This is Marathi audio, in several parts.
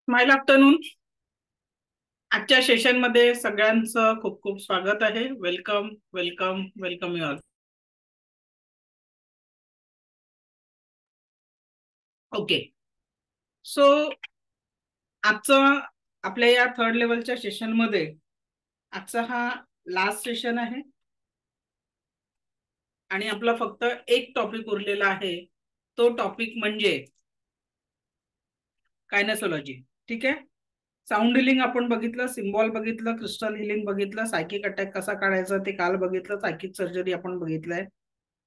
Smile afternoon. आजच्या सेशन मध्ये सगळ्यांचं खूप खूप स्वागत आहे. Welcome welcome welcome you all. Okay, so आजचा आपल्या या थर्ड लेवलच्या सेशन मध्ये आजचा हा लास्ट सेशन आहे आणि आपला फक्त एक टॉपिक उरलेला आहे. तो टॉपिक म्हणजे कायनेसोलॉजी. ठीक आहे. साऊंड हिलिंग आपण बघितलं, सिम्बॉल बघितलं, क्रिस्टल हिलिंग बघितलं, सायकिक अटॅक कसा काढायचा ते काल बघितलं, सायकिक सर्जरी आपण बघितलंय.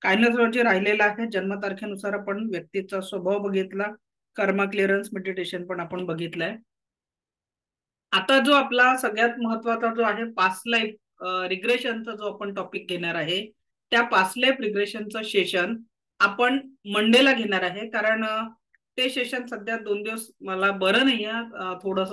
कायनेसोलॉजी राहिलेला आहे. जन्मतारखेनुसार आपण व्यक्तीचा स्वभाव बघितला, कर्मा क्लिअरन्स मेडिटेशन पण आपण बघितलंय. आता जो आपला सगळ्यात महत्वाचा जो आहे पास्ट लाईफ रिग्रेशनचा जो आपण टॉपिक घेणार आहे, त्या पास्ट लाईफ रिग्रेशनचं सेशन आपण मंडेला घेणार आहे. कारण ते सेशन सध्या 2 दिवस मला बरं नाही आहे थोडस,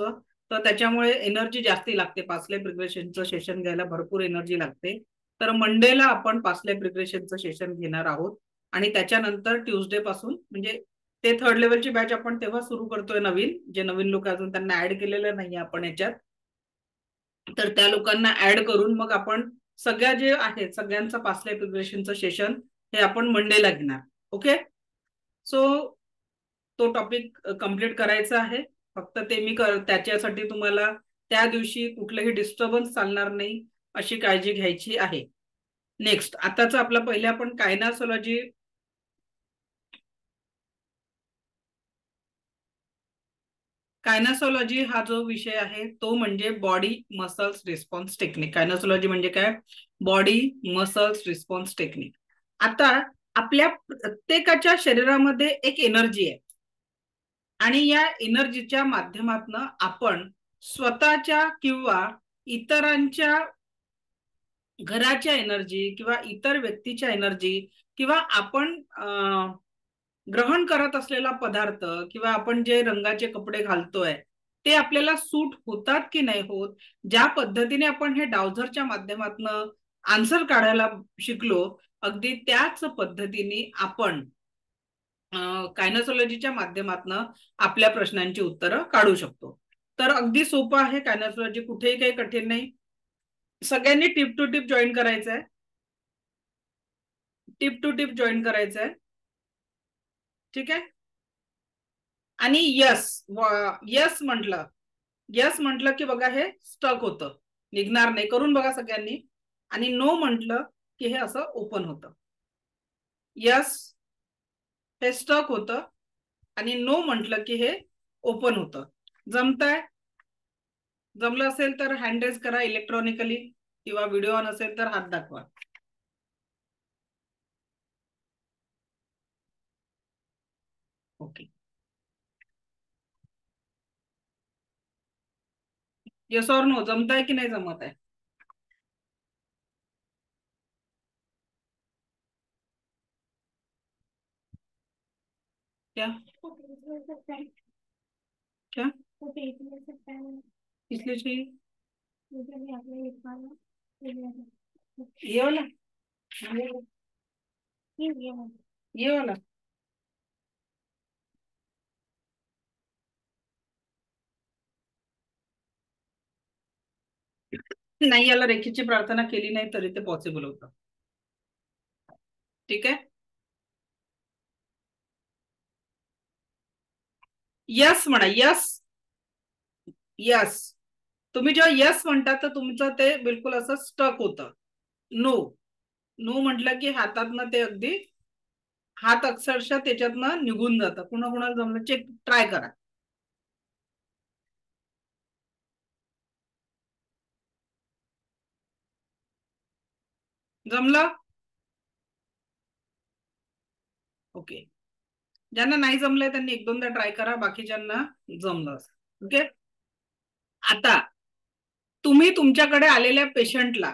तर त्याच्यामुळे एनर्जी जास्ती लागते. पास्ट लाईफ रिग्रेशनचं सेशन घ्यायला भरपूर एनर्जी लागते. तर मंडेला आपण पास्ट लाईफ रिग्रेशनचं सेशन घेणार आहोत आणि त्याच्यानंतर ट्यूसडे पासून म्हणजे ते थर्ड लेवलची बॅच आपण तेव्हा सुरू करतोय. नवीन जे नवीन लोक अजून त्यांना ऍड केलेलं नाही आपण याच्यात, तर त्या लोकांना ऍड करून मग आपण सगळ्या जे आहेत सगळ्यांचं पास्ट लाईफ रिग्रेशनचं सेशन हे आपण मंडेला घेणार. ओके, सो तो टॉपिक कम्प्लीट करायचा आहे. फक्त ते मी त्याच्यासाठी तुम्हाला त्या दिवशी कुठलंही डिस्टर्बन्स चालणार नाही अशी काळजी घ्यायची आहे. नेक्स्ट, आताच आपला पहिले आपण कायनासोलॉजी कायनासोलॉजी हा जो विषय आहे तो म्हणजे बॉडी मसल्स रिस्पॉन्स टेक्निक. कायनासोलॉजी म्हणजे काय? Body muscles response technique. आता आपल्या प्रत्येकाच्या शरीरामध्ये एक एनर्जी आहे आणि या एनर्जीच्या माध्यमातून आपण स्वतःच्या किंवा इतरांच्या घराच्या एनर्जी किंवा इतर व्यक्तीच्या एनर्जी किंवा आपण ग्रहण करत असलेला पदार्थ किंवा आपण जे रंगाचे कपडे घालतोय ते आपल्याला सूट होतात की नाही होत, ज्या पद्धतीने आपण हे डाउझरच्या माध्यमातून आन्सर काढायला शिकलो, अगदी त्याच पद्धतीने आपण कायनेसोलॉजीच्या माध्यमातून आपल्या प्रश्नांची उत्तरं काढू शकतो. तर अगदी सोपं आहे कायनेसोलॉजी, कुठेही काही कठीण नाही. सगळ्यांनी टिप टू टिप जॉईन करायचं आहे. टिप टू टिप जॉईन करायचं आहे. ठीक आहे. आणि यस यस म्हटलं, यस म्हटलं की बघा हे स्टक होतं, निघणार नाही. करून बघा सगळ्यांनी. आणि नो म्हटलं की हे असं ओपन होतं. यस हे स्टक होतं आणि नो म्हटलं की हे ओपन होतं. जमतंय? जमलं असेल तर हँड रेज करा इलेक्ट्रॉनिकली किंवा व्हिडिओ ऑन असेल तर हात दाखवा. ओके, यस और नो जमताय की नाही जमत आहे? क्या क्या इसलिए चाहिए ये वाला, ये वाला. नाही, याला रेखीची प्रार्थना केली नाही तरी ते पॉसिबल होतं. ठीक आहे. यस म्हणा, यस यस. तुम्ही जेव्हा यस म्हणता तर तुमचं ते बिलकुल असं स्टक होतं. नो नो म्हटलं की हातातनं ते अगदी हात अक्षरशः त्याच्यातनं निघून जातं. कुणा कुणाला जमलं चेक ट्राय करा. जमलं? ओके. ज्यांना नाही जमलंय त्यांनी एक दोनदा ट्राय करा, बाकीच्यांना जमलं. ओके. आता तुम्ही तुमच्याकडे आलेल्या पेशंटला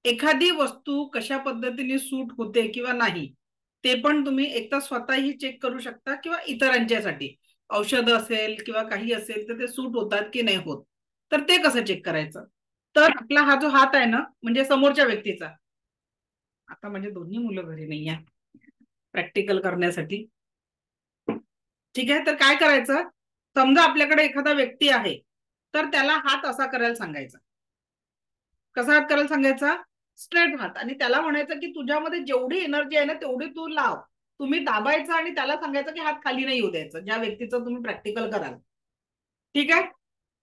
एखादी वस्तू कशा पद्धतीने सूट होते किंवा नाही ते पण तुम्ही एकदा स्वतःही चेक करू शकता किंवा इतरांच्यासाठी औषध असेल किंवा काही असेल तर ते सूट होतात की नाही होत. तर ते कसं चेक करायचं? तर आपला हा जो हात आहे ना, म्हणजे समोरच्या व्यक्तीचा, आता म्हणजे दोन्ही मुलं घरी नाही आहे प्रॅक्टिकल करण्यासाठी. ठीक आहे, तर काय करायचं? समजा आपल्याकडे एखादा व्यक्ती आहे, तर त्याला हात असा करायला सांगायचा. कसा हात करायला सांगायचा? स्ट्रेट हात. आणि त्याला म्हणायचं की तुझ्यामध्ये जेवढी एनर्जी आहे ना तेवढी तू लाव. तुम्ही दाबायचं आणि त्याला सांगायचं की हात खाली नाही येऊ द्यायचं, ज्या व्यक्तीचं तुम्ही प्रॅक्टिकल कराल. ठीक आहे.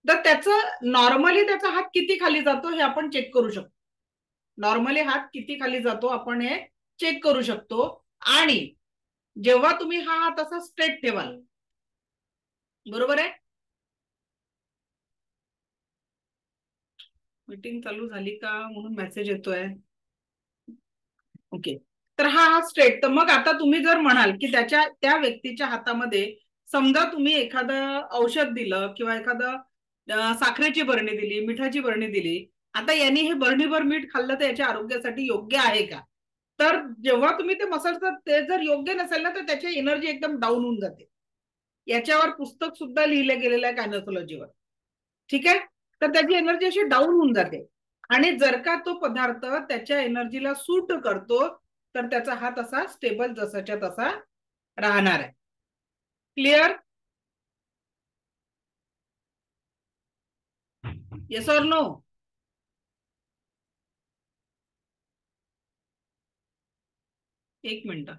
तर त्याचं नॉर्मली त्याचा हात किती खाली जातो हे आपण चेक करू शकतो. नॉर्मली हात किती खाली जातो आपण हे चेक करू शकतो. आणि जेव्हा तुम्ही हा हात असा स्ट्रेट ठेवाल, बरोबर आहे. मीटिंग चालू झाली का म्हणून मेसेज येतोय. ओके. तर हा हात स्ट्रेट. तर मग आता तुम्ही जर म्हणाल की त्या व्यक्तीच्या हातामध्ये समजा तुम्ही एखादं औषध दिलं किंवा एखादं साखरेची बरणी दिली, मिठाची बरणी दिली. आता यांनी हे बरणीभर मीठ खाल्लं तर याच्या आरोग्यासाठी योग्य आहे का? तर जेव्हा तुम्ही ते मसाज, ते जर योग्य नसेल ना तर त्याची एनर्जी एकदम डाऊन होऊन जाते. याच्यावर पुस्तक सुद्धा लिहिलं गेलेलं आहे कायनोसॉलॉजीवर. ठीक आहे. तर त्याची एनर्जी अशी डाऊन होऊन जाते. आणि जर का तो पदार्थ त्याच्या एनर्जीला सूट करतो तर त्याचा हात असा स्टेबल जसाच्या तसा राहणार आहे. क्लिअर? Yes or no? एक मिनिट.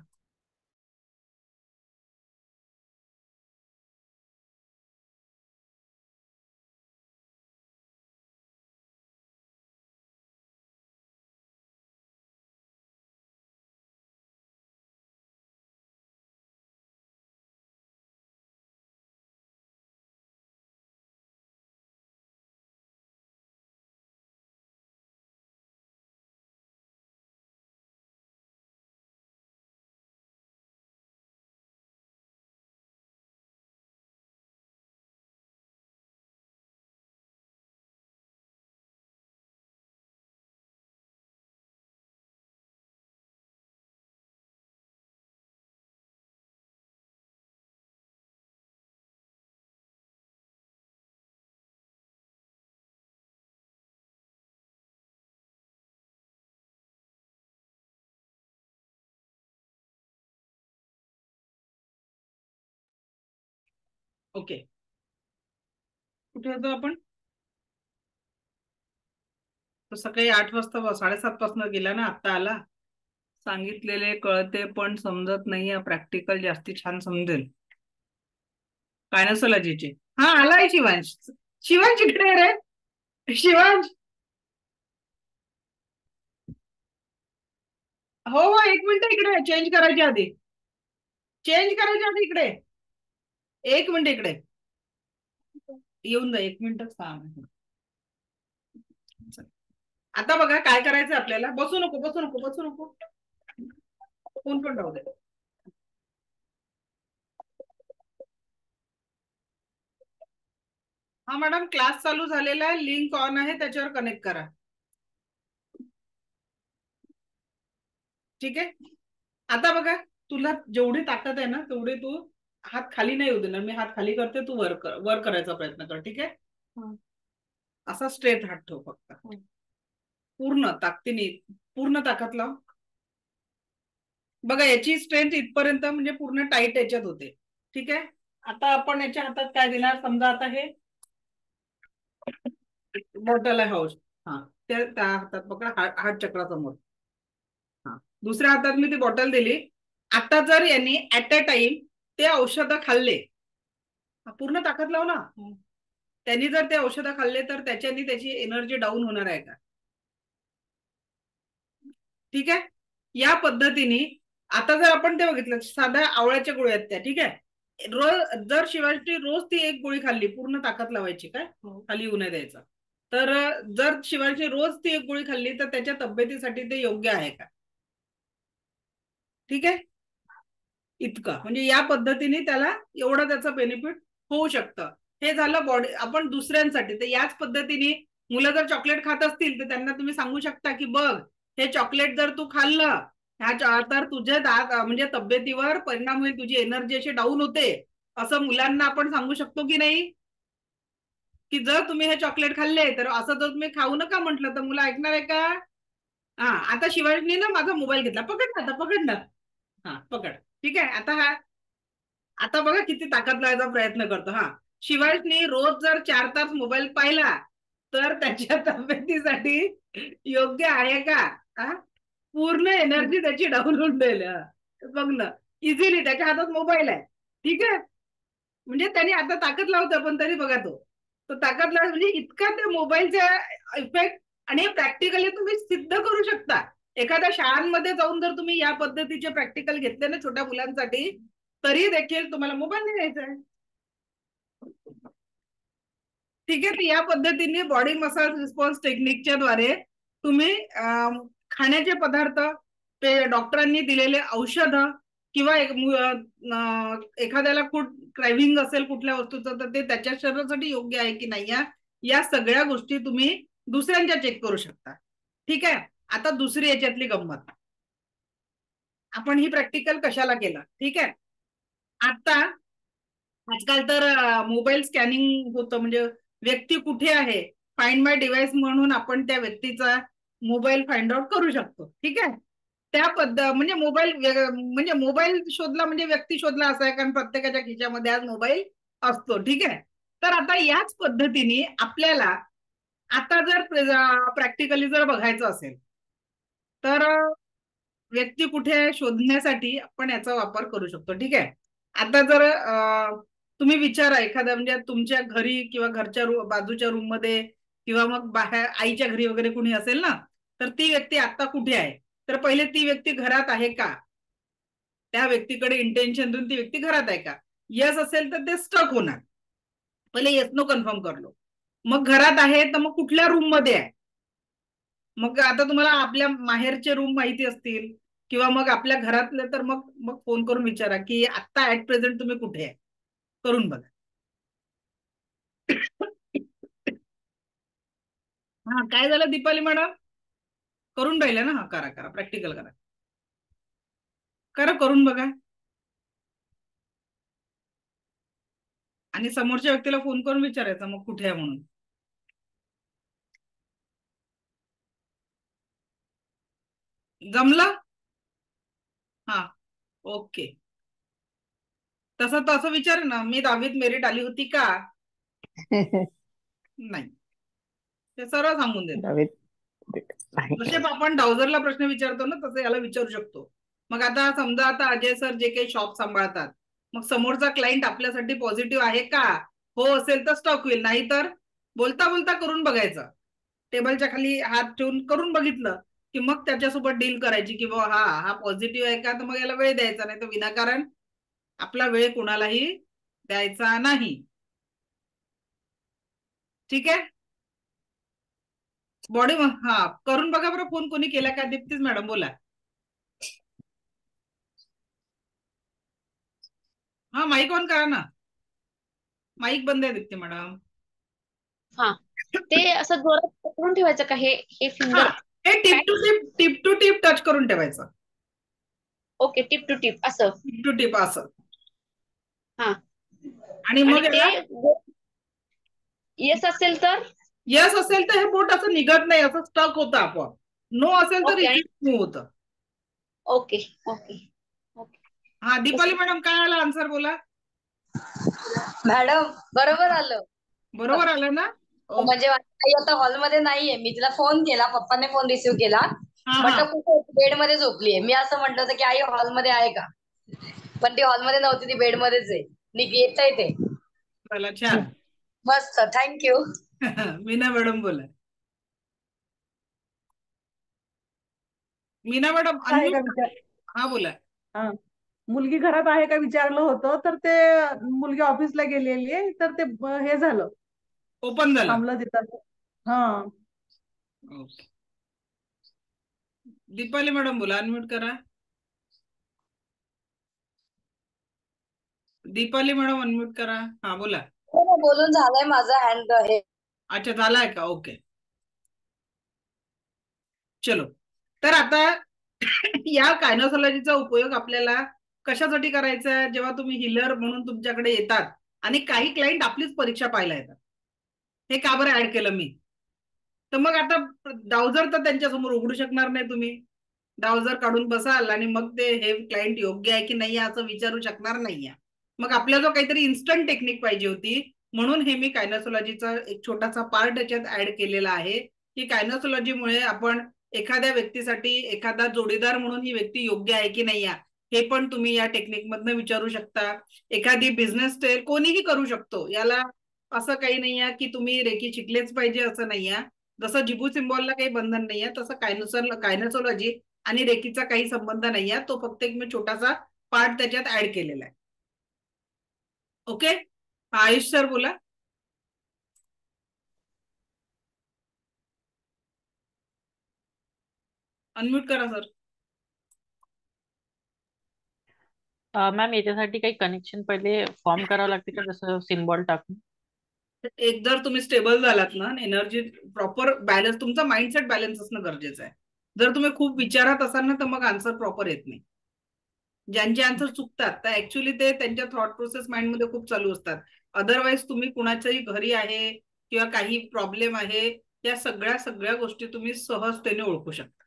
ओके. कुठे होतो आपण? तो सकाळी 8 वाजता 7:30 पासून गेला ना, आता आला. सांगितलेले कळते पण समजत नाहीये. प्रॅक्टिकल जास्ती छान समजेल. कायनोसॉलॉजीचे. हा, आलाय शिवांश. शिवांश इकडे रे. शिवांश. हो हो, एक मिनिट इकडे. चेंज करायच्या आधी. चेंज करायच्या आधी इकडे. एक मिनिट इकडे येऊन जा. एक मिनिटच थांब. आता बघा काय करायचं आपल्याला. बसू नको, बसू नको, बसू नको. फोन पण राहू दे. हा मॅडम, क्लास चालू झालेला आहे. लिंक ऑन आहे, त्याच्यावर कनेक्ट करा. ठीक आहे. आता बघा, तुला जेवढी ताकद आहे ना तेवढी तू हात खाली नाही होऊ देणार. मी हात खाली करते, तू वर करायचा प्रयत्न कर. ठीक आहे. असा स्ट्रेट हात ठेव फक्त. पूर्ण ताकदीने, पूर्ण ताकद लाव. बघा, याची स्ट्रेंथ इथपर्यंत म्हणजे पूर्ण टाईट याच्यात होते. ठीक आहे. आता आपण याच्या हातात काय देणार? समजा आता हे बॉटल आहे हाऊस. हा, त्या हातात पकडा. हात चक्रा समोर. हा, दुसऱ्या हातात मी ती बॉटल दिली. आता जर यांनी ऍट अ टाइम ते औषधं खाल्ले, पूर्ण ताकद लाव ना. त्यांनी जर ते औषधं खाल्ले तर त्याच्यानी त्याची एनर्जी डाऊन होणार आहे का? ठीक आहे. या पद्धतीने आता जर आपण ते बघितलं, साध्या आवळ्याच्या गोळ्या आहेत त्या. ठीक आहे. रोज जर शिवाजी रोज ती एक गोळी खाल्ली, पूर्ण ताकद लावायची काय, खाली येऊ नये द्यायचा. तर जर शिवाजी रोज ती एक गोळी खाल्ली तर त्याच्या तब्येतीसाठी ते योग्य आहे का? ठीक आहे. इतका म्हणजे या पद्धतीने त्याला एवढं त्याचं बेनिफिट होऊ शकतं. हे झालं बॉडी. आपण दुसऱ्यांसाठी तर याच पद्धतीने मुलं जर चॉकलेट खात असतील तर त्यांना तुम्ही सांगू शकता की बघ, हे चॉकलेट जर तू खाल्लं तर तुझ्या म्हणजे तब्येतीवर परिणाम होईल, तुझी एनर्जी अशी डाऊन होते. असं मुलांना आपण सांगू शकतो की नाही? की जर तुम्ही हे चॉकलेट खाल्ले तर असं जर तुम्ही खाऊ नका म्हटलं तर मुलं ऐकणार आहे का? हा, आता शिवाजीने ना माझा मोबाईल घेतला. पकड ना, आता पकड ना. हा, पकड. ठीक आहे. आता बघा किती ताकद लावायचा प्रयत्न करतो. हा, शिवायनी रोज जर 4 तास मोबाईल पाहिला तर त्याच्या तब्येतीसाठी योग्य आहे का? पूर्ण एनर्जी त्याची डाऊन होऊन जाईल. बघ ना, इझिली त्याच्या हातात मोबाईल आहे, ठीक आहे, म्हणजे त्यांनी आता ताकद लावतं पण तरी बघा तो ताकद लाव, म्हणजे इतका त्या मोबाईलचा इफेक्ट. आणि प्रॅक्टिकली तुम्ही सिद्ध करू शकता. एखाद्या शाळांमध्ये जाऊन जर तुम्ही या पद्धतीचे प्रॅक्टिकल घेतले ना छोट्या मुलांसाठी, तरी देखील तुम्हाला मोबाईल नाही द्यायचा आहे. ठीक आहे. या पद्धतीने बॉडी मसाज रिस्पॉन्स टेक्निकच्या द्वारे तुम्ही खाण्याचे पदार्थ, ते डॉक्टरांनी दिलेले औषध, किंवा एखाद्याला खूप क्रायव्हिंग असेल कुठल्या वस्तूचं तर ते त्याच्या शरीरासाठी योग्य आहे की नाही, या सगळ्या गोष्टी तुम्ही दुसऱ्यांच्या चेक करू शकता. ठीक आहे. आता दुसरी याच्यातली गंमत, आपण ही प्रॅक्टिकल कशाला केलं? ठीक आहे. आता आजकाल तर मोबाईल स्कॅनिंग होतं, म्हणजे व्यक्ती कुठे आहे फाइंड माय डिव्हाइस म्हणून आपण त्या व्यक्तीचा मोबाईल फाइंड आउट करू शकतो. ठीक आहे. त्या म्हणजे मोबाईल शोधला म्हणजे व्यक्ती शोधला असं आहे, कारण प्रत्येकाच्या खिशामध्ये आज मोबाईल असतो. ठीक आहे. तर आता याच पद्धतीने आपल्याला आता जर प्रॅक्टिकली जर बघायचं असेल तर व्यक्ती कुठे आहे शोधण्यासाठी आपण याचा वापर करू शकतो. ठीक आहे. आता जर तुम्ही विचारा एखाद्या, म्हणजे तुमच्या घरी किंवा घरच्या बाजूच्या रूम मध्ये किंवा मग बाहेर आईच्या घरी वगैरे कुणी असेल ना, तर ती व्यक्ती आता कुठे आहे, तर पहिले ती व्यक्ती घरात आहे का, त्या व्यक्तीकडे इंटेन्शन देऊन ती व्यक्ती घरात आहे का. यस असेल तर ते स्टक होणार. पहिले येस नो कन्फर्म करलो. मग घरात आहे तर मग कुठल्या रूम मध्ये आहे. मग आता तुम्हाला आपल्या माहेरचे रूम माहिती असतील किंवा मग आपल्या घरातले, तर मग मग फोन करून विचारा की आता ऍट प्रेझेंट तुम्ही कुठे आहे, करून बघा. हा, काय झालं दीपाली मॅडम? करून राहिल्या ना? हा, करा करा, प्रॅक्टिकल करा, करा, करून बघा. आणि समोरच्या व्यक्तीला फोन करून विचारायचं मग कुठे आहे म्हणून. जमलं? हा, ओके. तसं तर असं विचार ना, मी 10वीत मेरिट आली होती का? नाही, ते सरळ सांगून देत. जसे आपण डाउझरला प्रश्न विचारतो ना, तसे याला विचारू शकतो. मग आता समजा आता अजय सर जे काही शॉप सांभाळतात, मग समोरचा क्लायंट आपल्यासाठी पॉझिटिव्ह आहे का? हो असेल तर स्टॉक होईल, नाही तर बोलता बोलता करून बघायचं. टेबलच्या खाली हात ठेवून करून बघितलं की मग त्याच्यासोबत डील करायची की बाबा हा हा पॉझिटिव्ह आहे का, तर मग याला वेळ द्यायचा, नाही तर विनाकारण आपला वेळ कुणालाही द्यायचा नाही. ठीक आहे. बॉडी हा करून बघा बरं. फोन कोणी केला का? दीप्तीच मॅडम बोला. हा, माईक ऑन करा ना. माईक बंद आहे दीप्ती मॅडम. हा, ते असं जोरात पकडून ठेवायचं का? हे हे हा, फिंगर हे टिप टू टिप टच करून ठेवायचं. ओके, टिप टू टिप असं. टिप टू टिप असं. हा, आणि आणि मग ते याला येस असेल तर? यस असेल तर हे बोट असं निघत नाही, असं स्टक होतं आपोआप. नो असेल तर ओके आणि इझी मूव्ह होतं. Okay okay okay. हा, दीपाली मॅडम काय आला आन्सर बोला. मॅडम बरोबर आलं. बरोबर आलं ना? म्हणजे माझी आई आता हॉलमध्ये नाहीये, मी तिला फोन केला, पप्पाने फोन रिसिव्ह केला, हा हा, म्हटलं कुठे बेड मध्ये झोपलीये. मी असं म्हटलं होतं की आई हॉलमध्ये आहे का, पण ती हॉलमध्ये नव्हती, ती बेडमध्येच आहे. येतंय ते. चला छान. मस्त, थँक्यू. मीना मॅडम बोला. मीना मॅडम आहे का अनम्यूट. विचार? हा बोला. हा, मुलगी घरात आहे का विचारलं होतं, तर ते मुलगी ऑफिसला गेलेली आहे, तर ते हे झालं, ओपन झालं. थांबलं तिथं. हा, ओके. दीपाली मॅडम बोला, अनम्यूट करा. दीपाली मॅडम अनम्यूट करा. हा बोला. हो, बोलून झालंय माझा हँड हे. अच्छा, झालाय का? ओके, चलो. तर आता या कायनोसॉलॉजीचा उपयोग आपल्याला कशासाठी करायचा आहे? जेव्हा तुम्ही हिलर म्हणून तुमच्याकडे येतात आणि काही क्लायंट आपलीच परीक्षा पाहायला येतात. हे का बरं ऍड केलं मी? तर मग आता डाउझर तर त्यांच्या समोर उघडू शकणार नाही तुम्ही. डाउझर काढून बसाल आणि मग ते हे क्लायंट योग्य आहे की नाही असं विचारू शकणार नाहीये. मग आपल्याला जो काहीतरी इन्स्टंट टेक्निक पाहिजे होती, म्हणून हे मी कायनोसॉलॉजीचा एक छोटासा पार्ट याच्यात ऍड केलेला आहे की कायनोसॉलॉजीमुळे आपण एखाद्या व्यक्तीसाठी एखादा जोडीदार म्हणून ही व्यक्ती योग्य आहे की नाही हे पण तुम्ही या टेक्निक मधनं विचारू शकता. एखादी बिझनेस स्टाईल कोणीही करू शकतो, याला असं काही नाही आहे की तुम्ही रेकी शिकलेच पाहिजे असं नाही आहे. जसं जिबू सिम्बॉलला काही बंधन नाही आहे तसं कायनोसॉलॉजी आणि रेकीचा काही संबंध नाही आहे. तो फक्त एक मी छोटासा पार्ट त्याच्यात ऍड केलेला आहे. ओके, आयुष सर बोला. अनम्यूट करा सर. मॅम याच्यासाठी काही कनेक्शन पहिले फॉर्म करावं लागते का, जसं सिम्बॉल टाकून? एक जर तुम्ही स्टेबल झालात ना, एनर्जी प्रॉपर बॅलन्स, तुमचा माइंडसेट बॅलन्स असणं गरजेचं आहे. जर तुम्ही खूप विचारात असाल ना तर मग आन्सर प्रॉपर येत नाही. ज्यांचे आन्सर चुकतात तर ऍक्च्युली ते त्यांच्या थॉट प्रोसेस माइंड मध्ये खूप चालू असतात. अदरवाईज तुम्ही कुणाच्याही घरी आहे किंवा काही प्रॉब्लेम आहे, या सगळ्या गोष्टी तुम्ही सहजतेने ओळखू शकता.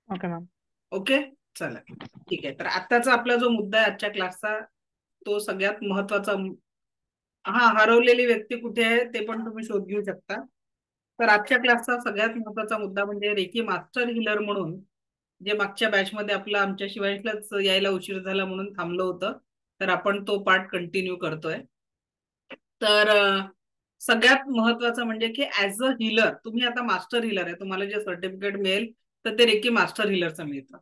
Okay ma'am. ओके, चला ठीक आहे. तर आत्ताचा आपला जो मुद्दा आहे आजच्या क्लासचा, तो सगळ्यात महत्वाचा. हरवलेली व्यक्ती कुठे आहे ते पण तुम्ही शोध घेऊ शकता. तर आजच्या क्लासचा सगळ्यात महत्वाचा मुद्दा म्हणजे रेकी मास्टर हिलर म्हणून, जे मागच्या बॅच मध्ये आपला आमच्या शिवायलाच यायला उशीर झाला म्हणून थांबलं होतं, तर आपण तो पार्ट कंटिन्यू करतोय. तर सगळ्यात महत्वाचं म्हणजे की ऍज अ हिलर तुम्ही आता मास्टर हिलर आहे, तुम्हाला जे सर्टिफिकेट मिळेल तर ते रेकी मास्टर हिलरचं मिळतं.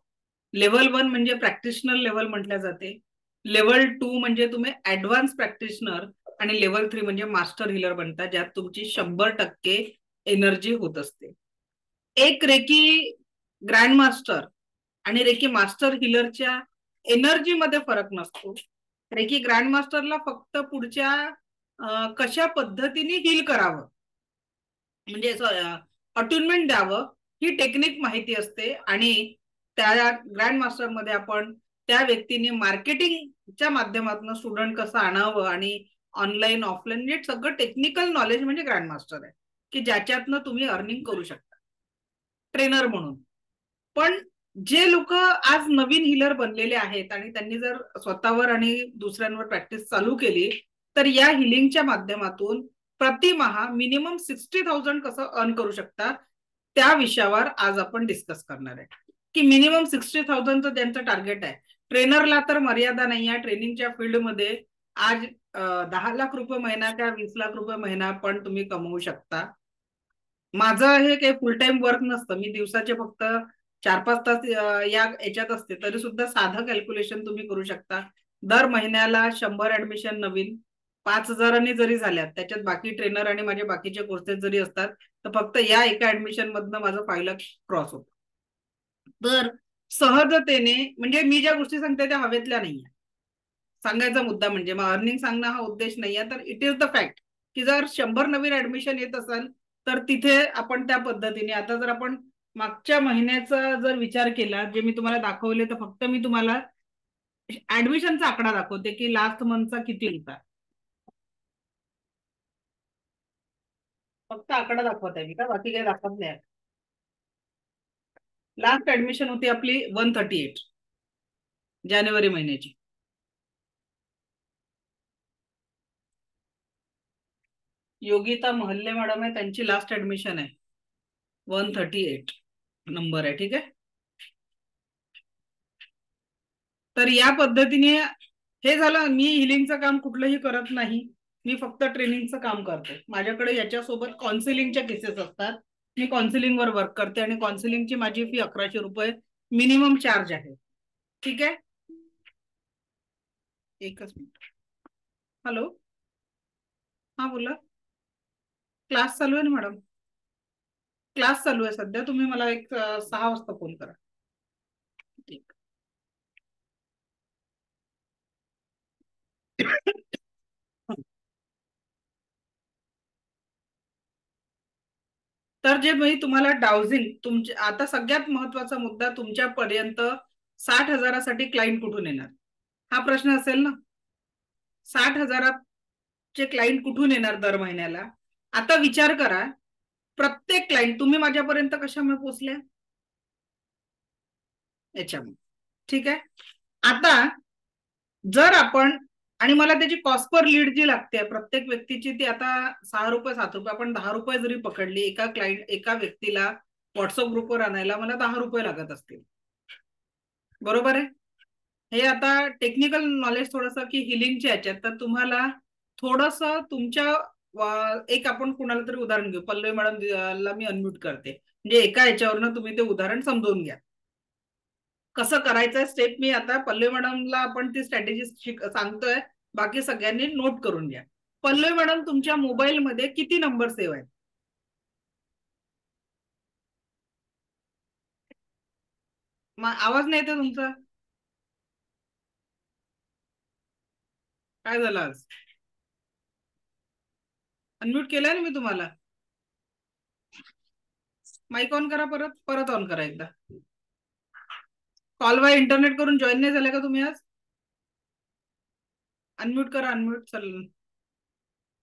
लेव्हल 1 म्हणजे प्रॅक्टिशनर लेव्हल म्हटल्या जाते. लेव्हल 2 म्हणजे तुम्ही ऍडव्हान्स प्रॅक्टिशनर, आणि लेव्हल 3 म्हणजे मास्टर हिलर बनता, ज्यात तुमची 100% एनर्जी होत असते. एक रेकी ग्रँड मास्टर आणि रेकी मास्टर हिलरच्या एनर्जी मध्ये फरक नसतो. रेकी ग्रँड मास्टरला फक्त पुढच्या कशा पद्धतीने हील करावं, म्हणजे अट्युनमेंट द्यावं, ही टेक्निक माहिती असते. आणि त्या ग्रँड मास्टर मध्ये आपण त्या व्यक्तीने मार्केटिंगच्या माध्यमातून स्टुडंट कसं आणावं आणि ऑनलाईन ऑफलाईन म्हणजे सगळं टेक्निकल नॉलेज म्हणजे ग्रँड मास्टर आहे, की ज्याच्यातनं तुम्ही अर्निंग करू शकता ट्रेनर म्हणून. पण जे लोक आज नवीन हिलर बनलेले आहेत आणि त्यांनी जर स्वतःवर आणि दुसऱ्यांवर प्रॅक्टिस चालू केली, तर या हिलिंगच्या माध्यमातून प्रतिमाहा मिनिमम 60,000 कसं अर्न करू शकता, त्या विषयावर आज आपण डिस्कस करणार आहे. की मिनिमम 60,000चं ज्यांचं टार्गेट आहे. ट्रेनरला तर मर्यादा नाही आहे. ट्रेनिंगच्या फील्डमध्ये आज 10 लाख रुपये महिना किंवा 20 लाख रुपये महिना पण तुम्ही कमवू शकता. माझं हे काही फुल टाइम वर्क नसतं, मी दिवसाचे फक्त 4-5 तास या याच्यात असते, तरी सुद्धा साधं कॅल्क्युलेशन तुम्ही करू शकता. दर महिन्याला 100 ऍडमिशन नवीन 5,000 जरी झाल्यात, त्याच्यात बाकी ट्रेनर आणि माझे बाकीचे कोर्सेस जरी असतात, तर फक्त या एका ऍडमिशन मधनं माझं 5 लाख क्रॉस होतं. तर सहजतेने, म्हणजे मी ज्या गोष्टी सांगते त्या हवेतल्या नाहीये. सांगायचा मुद्दा म्हणजे मग अर्निंग सांगणं हा उद्देश नाहीये, तर इट इज द फॅक्ट की जर 100 नवीन ऍडमिशन येत असेल तर तिथे आपण त्या पद्धतीने, आता जर आपण मागच्या महिन्याचा जर विचार केला, जे मी तुम्हाला दाखवले, तर फक्त मी तुम्हाला ऍडमिशनचा आकडा दाखवते की लास्ट मंथचा किती होता. फक्त आकडा दाखवत आहे मी, का बाकी काही दाखवत नाही. लास्ट ऍडमिशन होती आपली 138 जानेवारी महिन्याची. योगिता महल्ले मॅडम आहे, त्यांची लास्ट ऍडमिशन आहे 138 नंबर आहे. ठीक आहे, तर या पद्धतीने हे झालं. मी हिलिंगचं काम कुठलंही करत नाही, मी फक्त ट्रेनिंगचं काम करते. माझ्याकडे याच्यासोबत काउन्सिलिंगच्या केसेस असतात, मी काउन्सिलिंगवर वर्क करते आणि काउन्सिलिंगची माझी फी 1100 रुपये मिनिमम चार्ज आहे. ठीक आहे, एकच मिनिट. हॅलो, हा बोला. क्लास चालू आहे ना मॅडम, क्लास चालू आहे सध्या. तुम्ही मला एक 6 वाजता फोन करा. ठीक. तर जे मी तुम्हाला डाउजिंग, तुमच्या आता सगळ्यात महत्वाचा मुद्दा, तुमच्यापर्यंत 60,000साठी क्लायंट कुठून येणार हा प्रश्न असेल ना. 60,000चे क्लायंट कुठून येणार दर महिन्याला. आता विचार करा, प्रत्येक क्लायंट तुम्ही माझ्यापर्यंत कशामुळे पोहोचल्या, याच्यामुळे. ठीक आहे, आता जर आपण आणि मला त्याची कॉस्ट पर लीड जी लागते प्रत्येक व्यक्तीची ती आता 6 रुपये 7 रुपये, आपण 10 रुपये जरी पकडली एका व्यक्तीला व्हॉट्सअप ग्रुपवर आणायला मला 10 रुपये लागत असतील. बरोबर आहे. हे आता टेक्निकल नॉलेज थोडंसं की हिलिंगच्या ह्याच्यात, तर तुम्हाला थोडस तुमच्या एक आपण कुणाला तरी उदाहरण घेऊ. पल्लवी मॅडम ला मी अनम्यूट करते, म्हणजे एका ह्याच्यावरनं तुम्ही ते उदाहरण समजून घ्या कसं करायचं स्टेप. मी आता पल्लवी मॅडमला आपण ती स्ट्रॅटेजी सांगतोय, बाकी सगळ्यांनी नोट करून घ्या. पल्लवी मॅडम, तुमच्या मोबाईलमध्ये किती नंबर सेव्ह आहेत? आवाज नाही येते तुमचा, काय झालं आज? अनम्यूट केलाय ना मी तुम्हाला. माईक ऑन करा, परत ऑन करा एकदा. कॉल बाय इंटरनेट करून जॉईन नाही झाले का तुम्ही आज? अनम्यूट करा, अनम्यूट. चल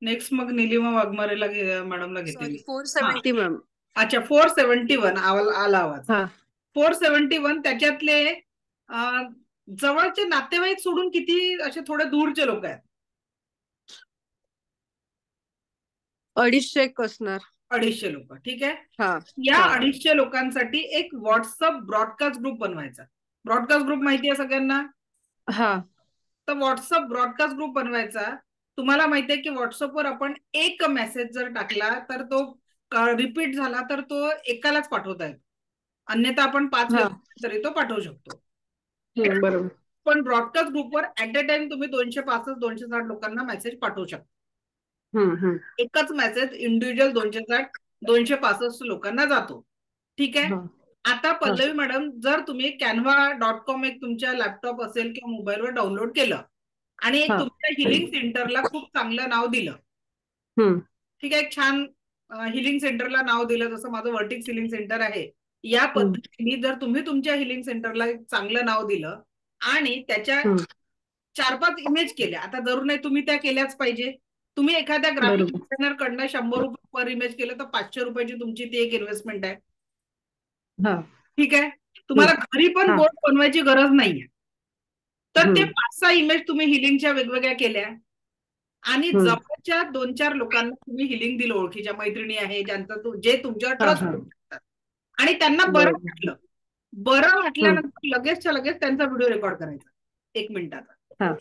नेक्स्ट मग निलिमा वाघमारेला मॅडमला घेते मी. 470 मॅम. अच्छा, 471 आला आवाज. 471 त्याच्यातले जवळचे नातेवाईक सोडून किती असे थोडे दूरचे लोक आहेत? 250 असणार. 250 लोक. ठीक आहे. हा या हा 250 लोकांसाठी एक व्हॉट्सअप ब्रॉडकास्ट ग्रुप बनवायचा. ब्रॉडकास्ट ग्रुप माहिती आहे सगळ्यांना? हा तर व्हॉट्सअप ब्रॉडकास्ट ग्रुप बनवायचा. तुम्हाला माहिती आहे की व्हॉट्सअपवर आपण एक मेसेज जर टाकला तर तो रिपीट झाला तर तो एकालाच पाठवता येतो, अन्यथा आपण 5 हा तरी तो पाठवू शकतो. बरोबर. पण ब्रॉडकास्ट ग्रुपवर ऍट अ टाइम तुम्ही 265 260 लोकांना मेसेज पाठवू शकता. एकच मेसेज इंडिव्हिज्युअल 260 265 लोकांना जातो. ठीक आहे. आता पल्लवी मॅडम, जर तुम्ही canva.com एक तुमच्या लॅपटॉप असेल किंवा मोबाईलवर डाउनलोड केलं आणि एक तुमच्या हिलिंग सेंटरला खूप चांगलं नाव दिलं, ठीक आहे, छान हिलिंग सेंटरला नाव दिलं, जसं माझं वर्टिक्स हिलिंग सेंटर आहे, या पद्धतीने जर तुम्ही तुमच्या हिलिंग सेंटरला चांगलं नाव दिलं आणि त्याच्या 4-5 इमेज केल्या, आता जरूर नाही तुम्ही त्या केल्याच पाहिजे, तुम्ही एखाद्या ग्राफिक डिझायनर कडनं 100 रुपये पर इमेज केलं तर 500 रुपयाची तुमची ती एक इन्व्हेस्टमेंट आहे. ठीक आहे. तुम्हाला घरी पण बोर्ड बनवायची गरज नाहीये. तर ते 5-6 इमेज तुम्ही हिलिंगच्या वेगवेगळ्या केल्या आणि जवळच्या 2-4 लोकांना तुम्ही हिलिंग दिलं, ओळखीच्या मैत्रिणी आहे ज्यांचं जे तुमच्यावर ट्रस्ट करतात, आणि त्यांना बरं वाटल्यानंतर लगेचच्या लगेच त्यांचा व्हिडिओ रेकॉर्ड करायचा 1 मिनिटाचा,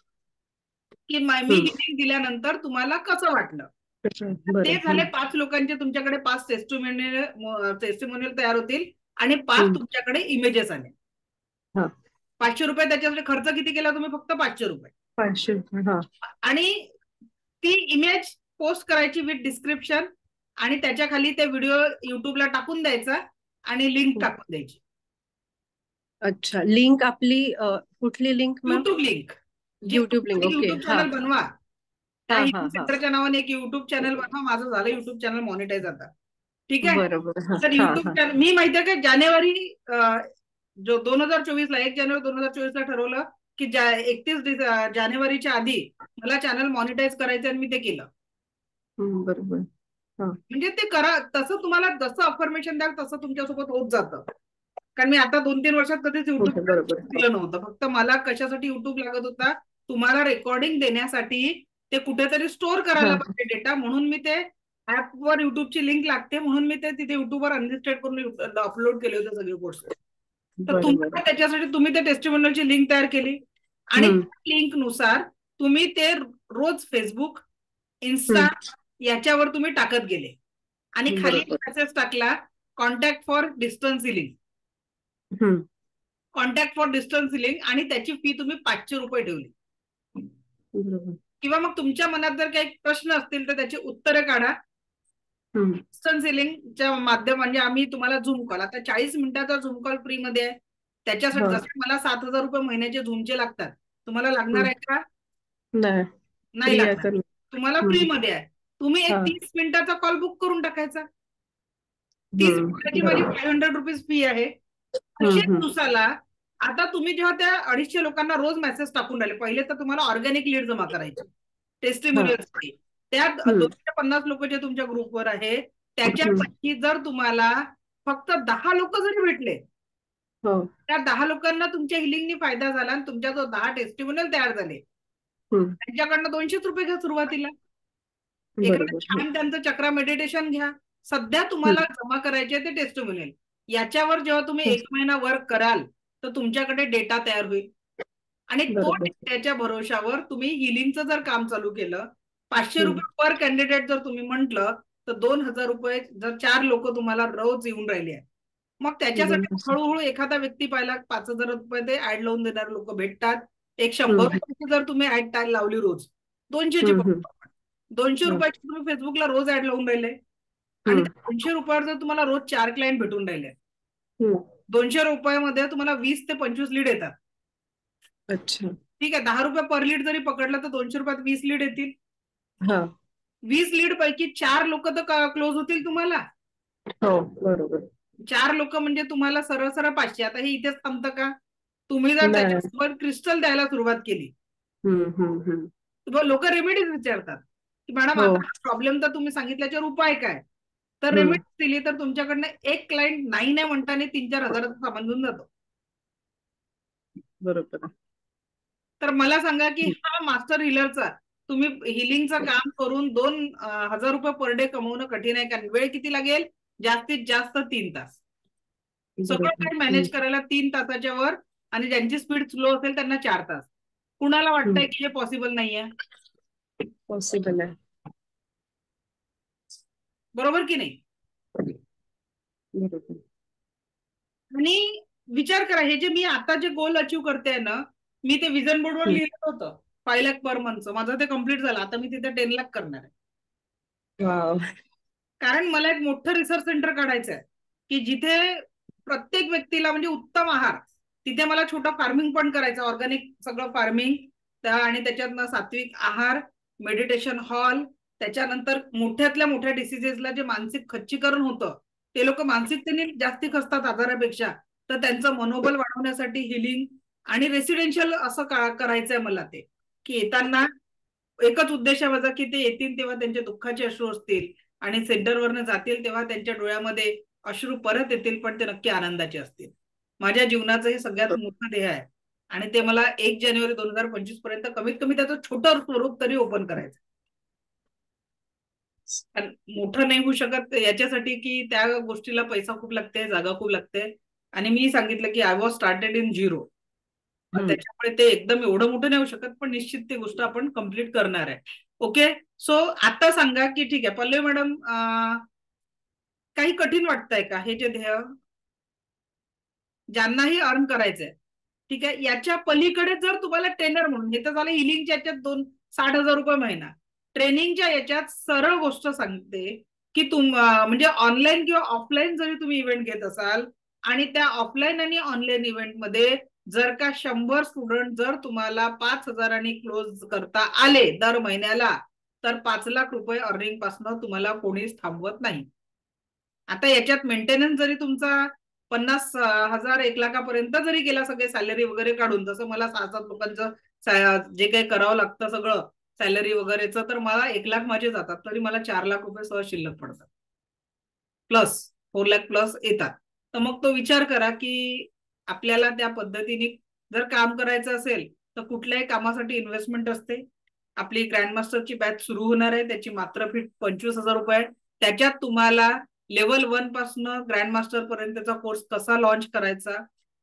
की मी हिलिंग दिल्यानंतर तुम्हाला कसं वाटलं. ते झाले 5 लोकांचे, तुमच्याकडे 5 टेस्टिमोनियल तयार होतील आणि 5 तुमच्याकडे इमेजेस आले. 500 रुपये त्याच्यासाठी खर्च किती केला तुम्ही? फक्त 500 रुपये. 500. आणि ती इमेज पोस्ट करायची विथ डिस्क्रिप्शन आणि त्याच्या खाली ते व्हिडिओ युट्यूबला टाकून द्यायचा आणि लिंक टाकून द्यायची. अच्छा, लिंक आपली कुठली link? YouTube link. YouTube link. Okay. YouTube channel बनवा. सेंटरच्या नावाने एक युट्यूब चॅनल बनवा. माझं झालं युट्यूब चॅनल मॉनिटाईज आता. ठीक आहे. तर युट्यूब चॅनल मी माहिती आहे का, जानेवारी जो 2024ला 1 जानेवारी 2024ला ठरवलं की 31 जानेवारीच्या आधी मला चॅनल मॉनिटाईज करायचं आणि मी ते केलं. बरोबर. म्हणजे ते करा. तसं तुम्हाला जसं अफर्मेशन द्याल तसं तुमच्यासोबत होत जातं. कारण मी आता 2-3 वर्षात कधीच युट्यूब दिलं नव्हतं. फक्त मला कशासाठी युट्यूब लागत होता, तुम्हाला रेकॉर्डिंग देण्यासाठी ते कुठेतरी स्टोअर करायला पाहिजे डेटा, म्हणून मी ते ऍपवर युट्यूबची लिंक लागते म्हणून मी ते तिथे युट्यूबवर अनलिस्टेड करून अपलोड केले होते सगळे कोर्स. तर तुम्हाला त्याच्यासाठी तुम्ही ते टेस्टिमोनियलची लिंक तयार केली आणि लिंक नुसार तुम्ही ते रोज फेसबुक, इन्स्टा याच्यावर तुम्ही टाकत गेले आणि खाली मेसेज टाकला contact for distance healing. Contact for distance healing आणि त्याची फी तुम्ही 500 रुपये ठेवली. किंवा मग तुमच्या मनात जर काही प्रश्न असतील तर त्याची उत्तरे काढा. डिस्टन्स हिलिंगच्या माध्यम म्हणजे आम्ही तुम्हाला झूम कॉल, आता 40 मिनिटाचा झूम कॉल फ्री मध्ये आहे. त्याच्यासाठी जसे मला 7,000 रुपये महिन्याचे झूमचे लागतात, तुम्हाला लागणार आहे का? नाही लागणार. तुम्हाला फ्री मध्ये आहे. तुम्ही एक 30 मिनिटाचा कॉल बुक करून टाकायचा. 30 मिनिटाची माझी 500 रुपीज फी आहे. अशा दिवसाला आता तुम्ही जेव्हा त्या 250 लोकांना रोज मेसेज टाकून राहिले, पहिले तर तुम्हाला ऑर्गॅनिक लीड जमा करायची टेस्टिमोनियलसाठी. त्यात 250 लोक जे तुमच्या ग्रुपवर आहे त्याच्यापैकी जर तुम्हाला फक्त 10 लोक जरी भेटले, त्या 10 लोकांना तुमच्या हिलिंगनी फायदा झाला आणि तुमच्या जो 10 टेस्टिमोनियल तयार झाले, त्यांच्याकडनं 200 रुपये घ्या सुरुवातीला. एखादं बरोबर. छान त्यांचं चक्रा मेडिटेशन घ्या. सध्या तुम्हाला जमा करायचे ते टेस्टिमोनियल. याच्यावर जेव्हा तुम्ही 1 महिना वर्क कराल तर तुमच्याकडे डेटा तयार होईल आणि तो बरोबर. डेटाच्या भरोशावर तुम्ही हिलिंगचं जर काम चालू केलं, 500 हम्म. रुपये पर कॅन्डिडेट जर तुम्ही म्हटलं तर 2000 रुपये जर 4 लोक तुम्हाला रोज येऊन राहिले आहे, मग त्याच्यासाठी बरोबर. हळूहळू एखादा व्यक्ती पाहिला 5000 रुपये ते ऍड लावून देणारे लोक भेटतात. एक 100 हम्म. रुपयाची जर तुम्ही ऍड लावली रोज, 200ची हम्म. पकडू आपण. 200 हम्म. रुपयाची तुम्ही फेसबुकला रोज ऍड लावून राहिले आणि 200 रुपयावर जर तुम्हाला रोज 4 क्लायंट भेटून राहिले, हम्म. 200 रुपयामध्ये तुम्हाला 20 ते 25 लीड येतात. अच्छा. ठीक आहे, 10 रुपये पर लीड जरी पकडलं तर 200 रुपयात 20 लीड येतील. हा. 20 लीड पैकी 4 लोक तर क्लोज होतील तुम्हाला. हो बरोबर. 4 लोक म्हणजे तुम्हाला सरळ सरळ 500. आता हे इथेच थांबतं का? तुम्ही जर नाही. त्याच्यासोबत क्रिस्टल द्यायला सुरुवात केली, लोक रेमेडीज विचारतात की मॅडम हो. आता प्रॉब्लेम तर तुम्ही सांगितल्याच्यावर उपाय काय, तर रेमेडीज दिली तर तुमच्याकडनं एक क्लायंट नाही म्हणताना 3-4 हजाराचा सामान घेऊन जातो. बरोबर. तर मला सांगा की हा मास्टर हिलरचा तुम्ही हिलिंगचं काम करून 2000 रुपये पर डे कमवणं कठीण आहे. कारण वेळ किती लागेल? जास्तीत जास्त 3 तास. सगळं काही मॅनेज करायला 3 तासाच्या वर, आणि ज्यांची स्पीड स्लो असेल त्यांना 4 तास. कुणाला वाटतंय की हे पॉसिबल नाहीये? पॉसिबल आहे. बरोबर की नाही? बरोबर. आणि विचार करा, हे जे मी आता जे गोल अचीव करते ना, मी ते विजन बोर्डवर लिहिलं होतं 5 लाख पर मंथचं. माझं ते कम्प्लीट झालं. आता मी तिथे 10 लाख करणार आहे. वाव. कारण मला एक मोठं रिसर्च सेंटर काढायचं आहे की जिथे प्रत्येक व्यक्तीला म्हणजे उत्तम आहार, तिथे मला छोटं फार्मिंग पण करायचं, ऑर्गॅनिक सगळं फार्मिंग, आणि त्याच्यातनं सात्विक आहार, मेडिटेशन हॉल, त्याच्यानंतर मोठ्यातल्या मोठ्या डिसिजेसला जे मानसिक खच्चीकरण होतं, ते लोक मानसिकतेने जास्ती खचतात आजारापेक्षा, तर त्यांचं मनोबल वाढवण्यासाठी हिलिंग आणि रेसिडेन्शियल असं करायचंय मला. ते की येताना एकच उद्देश आहे माझा की ते येतील तेव्हा त्यांचे दुःखाचे अश्रू असतील आणि सेंटरवरनं जातील तेव्हा त्यांच्या डोळ्यामध्ये अश्रू परत येतील, पण ते नक्की आनंदाचे असतील. माझ्या जीवनाचं हे सगळ्यात मोठं ध्येय आहे आणि ते मला 1 जानेवारी 2025 पर्यंत कमीत कमी त्याचं छोटं स्वरूप तरी ओपन करायचं. मोठं नाही होऊ शकत याच्यासाठी की त्या गोष्टीला पैसा खूप लागते, जागा खूप लागते, आणि मी सांगितलं की आय वॉज स्टार्टेड इन 0. त्याच्यामुळे ते एकदम एवढं मोठं नाही होऊ शकत, पण निश्चित ती गोष्ट आपण कम्प्लीट करणार आहे. ओके, सो आता सांगा की ठीक आहे पल्लवी मॅडम, काही कठीण वाटतंय का हे जे ध्येय ज्यांनाही अर्न करायचंय? ठीक आहे, याच्या पलीकडे जर तुम्हाला ट्रेनर म्हणून, हे तर झालं हिलिंगच्या याच्यात 60,000 रुपये महिना, ट्रेनिंगच्या याच्यात सरळ गोष्ट सांगते की म्हणजे ऑनलाईन किंवा ऑफलाईन जरी तुम्ही इव्हेंट घेत असाल आणि त्या ऑफलाईन आणि ऑनलाईन इव्हेंटमध्ये जर का 100 स्टुडंट जर तुम्हाला 5,000 क्लोज करता आले दर महिन्याला, तर 5 लाख रुपये अर्निंग पासून तुम्हाला कोणीच थांबवत नाही. आता याच्यात मेंटेनन्स जरी तुमचा 50,000 1 लाखापर्यंत जरी गेला, सगळे सॅलरी वगैरे काढून, जसं मला 6-7 लोकांचं जे काही करावं लागतं सगळं सॅलरी वगैरेचं, तर मला 1 लाख माझे जातात, तरी मला 4 लाख रुपये सहज शिल्लक पडतात, प्लस 4 लाख प्लस येतात. तर मग तो विचार करा की आपल्याला त्या पद्धतीने जर काम करायचं असेल तर कुठल्याही कामासाठी इन्व्हेस्टमेंट असते. आपली ग्रँडमास्टरची बॅच सुरू होणार आहे, त्याची मात्र फी 25,000 रुपये. त्याच्यात तुम्हाला लेवल 1 पासून ग्रँडमास्टर पर्यंतचा कोर्स कसा लॉन्च करायचा,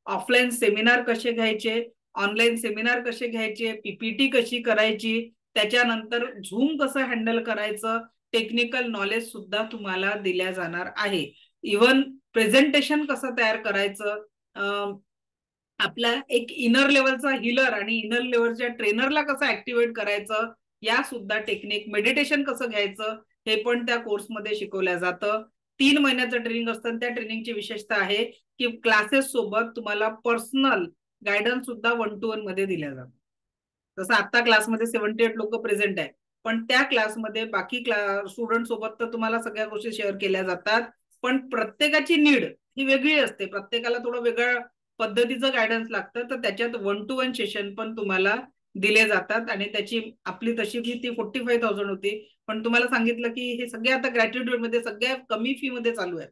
ऑफलाईन सेमिनार कसे घ्यायचे, ऑनलाईन सेमिनार कसे घ्यायचे, पीपीटी कशी करायची, त्याच्यानंतर झूम कसं हँडल करायचं, टेक्निकल नॉलेज सुद्धा तुम्हाला दिल्या जाणार आहे. इव्हन प्रेझेंटेशन कसं तयार करायचं, आपला एक इनर लेवलचा हिलर आणि इनर लेवलच्या ट्रेनरला कसं ऍक्टिव्हेट करायचं, या सुद्धा टेक्निक, मेडिटेशन कसं घ्यायचं, हे पण त्या कोर्समध्ये शिकवल्या जातं. 3 महिन्याचं ट्रेनिंग असतं. त्या ट्रेनिंगची विशेषता आहे की क्लासेस सोबत तुम्हाला पर्सनल गायडन्स सुद्धा 1 to 1 मध्ये दिल्या जातं. जसं आता क्लासमध्ये 78 लोक प्रेझेंट आहे, पण त्या क्लासमध्ये बाकी स्टुडंट सोबत तर तुम्हाला सगळ्या गोष्टी शेअर केल्या जातात, पण प्रत्येकाची नीड ही वेगळी असते, प्रत्येकाला थोडं वेगळ्या पद्धतीचं गायडन्स लागतं, तर त्याच्यात 1 to 1 सेशन पण तुम्हाला दिले जातात. आणि त्याची आपली तशी फी ती 45,000 होती, पण तुम्हाला सांगितलं की हे सगळे आता ग्रॅज्युएट मध्ये सगळ्या कमी फी मध्ये चालू आहे,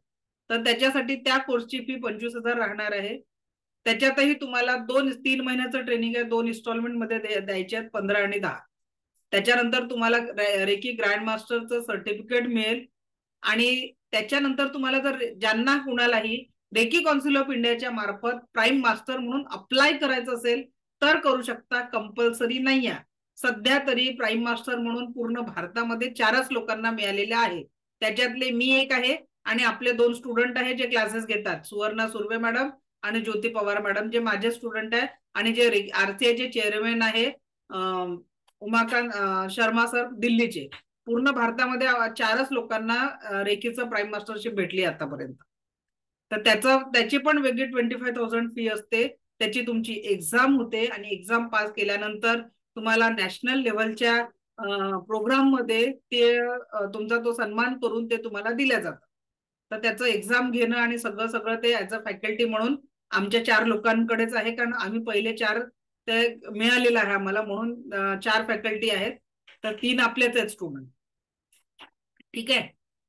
तर त्याच्यासाठी त्या कोर्सची फी 25,000 राहणार आहे. त्याच्यातही तुम्हाला 3 महिन्याचं ट्रेनिंग आहे, 2 इन्स्टॉलमेंट मध्ये द्यायचे आहेत, 15 आणि 10. त्याच्यानंतर तुम्हाला रेकी ग्रँड मास्टरचं सर्टिफिकेट मिळेल आणि त्याच्यानंतर तुम्हाला जर ज्यांना कुणालाही रेकी काउन्सिल ऑफ इंडियाच्या मार्फत प्राईम मास्टर म्हणून अप्लाय करायचं असेल तर करू शकता, कंपल्सरी नाही आहे. सध्या तरी प्राईम मास्टर म्हणून पूर्ण भारतामध्ये 4च लोकांना मिळालेले आहे. त्याच्यातले मी एक आहे आणि आपले 2 स्टुडंट आहे जे क्लासेस घेतात, सुवर्णा सुर्वे मॅडम आणि ज्योती पवार मॅडम, जे माझे स्टुडंट आहे. आणि जे RCI चे चेअरमॅन आहे उमाकांत शर्मा सर दिल्लीचे. पूर्ण भारतामध्ये 4च लोकांना रेकीचं प्राईम मास्टरशिप भेटली आतापर्यंत. तर त्याची पण वेगळी 25,000 फी असते. त्याची तुमची एक्झाम होते आणि एक्झाम पास केल्यानंतर तुम्हाला नॅशनल लेव्हलच्या प्रोग्राम मध्ये ते तुमचा तो सन्मान करून ते तुम्हाला दिल्या जातं. तर त्याचं एक्झाम घेणं आणि सगळं ते ऍज अ फॅकल्टी म्हणून आमच्या 4 लोकांकडेच आहे, कारण आम्ही पहिले 4 ते मिळालेलं आहे आम्हाला, म्हणून 4 फॅकल्टी आहेत. तर 3 आपलेच आहेत स्टुडंट. ठीक आहे.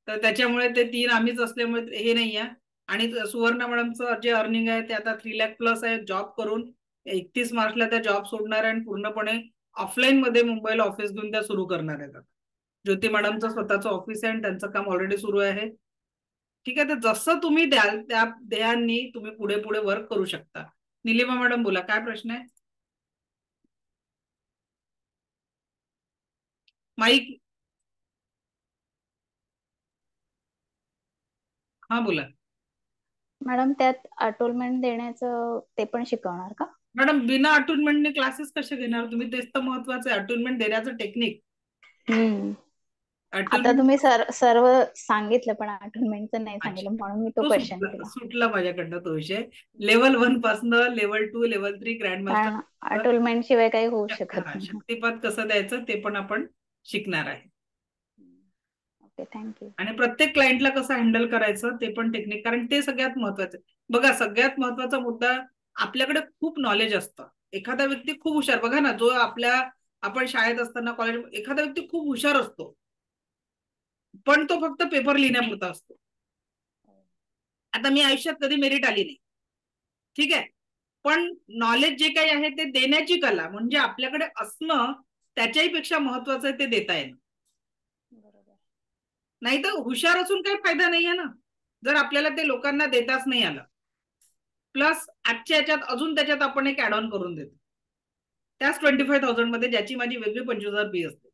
तर त्याच्यामुळे ते 3 आम्हीच असल्यामुळे हे नाही आहे. आणि सुवर्ण मॅडमचं जे अर्निंग आहे ते आता 3 लाख प्लस आहे. जॉब करून 31 मार्चला त्या जॉब सोडणार आहे आणि पूर्णपणे ऑफलाईन मध्ये मुंबईला ऑफिस घेऊन त्या सुरू करणार आहेत. ज्योती मॅडमचं स्वतःचं ऑफिस आहे आणि त्यांचं काम ऑलरेडी सुरू आहे. ठीक आहे. तर जसं तुम्ही द्याल त्या ध्येयांनी तुम्ही पुढे पुढे वर्क करू शकता. निलिमा मॅडम बोला, काय प्रश्न आहे? माईक. हा बोला मॅडम. त्यात अटोलमेंट देण्याचं ते पण शिकवणार का? मॅडम. बिना अटोनमेंटने क्लासेस कसे घेणार तुम्ही? तेच तर महत्वाचं आहे, अटोनमेंट देण्याचं टेक्निक. आता तुम्ही सर्व सांगितलं पण अटोलमेंटचं नाही सांगितलं, म्हणून मी तो क्वेश्चन केला. सुटला माझ्याकडनं तो विषय. लेवल 1 पासून लेवल 2 लेवल 3 ग्रँड मास्टर अटोलमेंट शिवाय काही होऊ शकत नाही. शक्तिपात कसं द्यायचं ते पण आपण शिकणार आहे. Okay, thank you. आणि प्रत्येक क्लायंटला कसं हँडल करायचं ते पण टेक्निक, कारण ते सगळ्यात महत्वाचं आहे. बघा, सगळ्यात महत्वाचा मुद्दा, आपल्याकडे खूप नॉलेज असतं. एखादा व्यक्ती खूप हुशार, बघा ना, जो आपण शाळेत असताना कॉलेज, एखादा व्यक्ती खूप हुशार असतो पण तो फक्त पेपर लिहिण्यापुरता असतो. आता मी आयुष्यात कधी मेरिट आली नाही, ठीक आहे, पण नॉलेज जे काही आहे ते देण्याची कला म्हणजे आपल्याकडे असणं त्याच्याही पेक्षा महत्वाचं आहे, ते देता येणं. नाही तर हुशार असून काही फायदा नाहीये ना, जर आपल्याला ते लोकांना देताच नाही आलं. प्लस आजच्या याच्यात अजून त्याच्यात आपण एक ऍड ऑन करून देतो, त्याच 25,000 मध्ये, ज्याची माझी वेगळी 25,000 फी असते.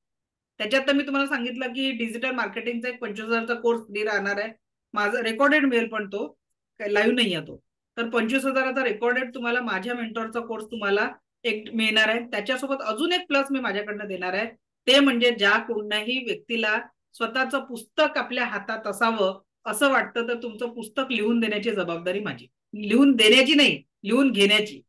त्याच्यात तर मी तुम्हाला सांगितलं की डिजिटल मार्केटिंगचा एक 25,000चा कोर्स फ्री राहणार आहे. माझा रेकॉर्डेड मिळेल, पण तो लाईव्ह नाही आहे तो. तर 25,000चा रेकॉर्डेड तुम्हाला माझ्या मेंटॉरचा कोर्स तुम्हाला एक मिळणार आहे. त्याच्यासोबत अजून एक प्लस मी माझ्याकडनं देणार आहे, ते म्हणजे ज्या कोणत्याही व्यक्तीला स्वतःचं पुस्तक आपल्या हातात असावं असं वाटतं, तर तुमचं पुस्तक लिहून देण्याची जबाबदारी माझी. लिहून देण्याची नाही, लिहून घेण्याची.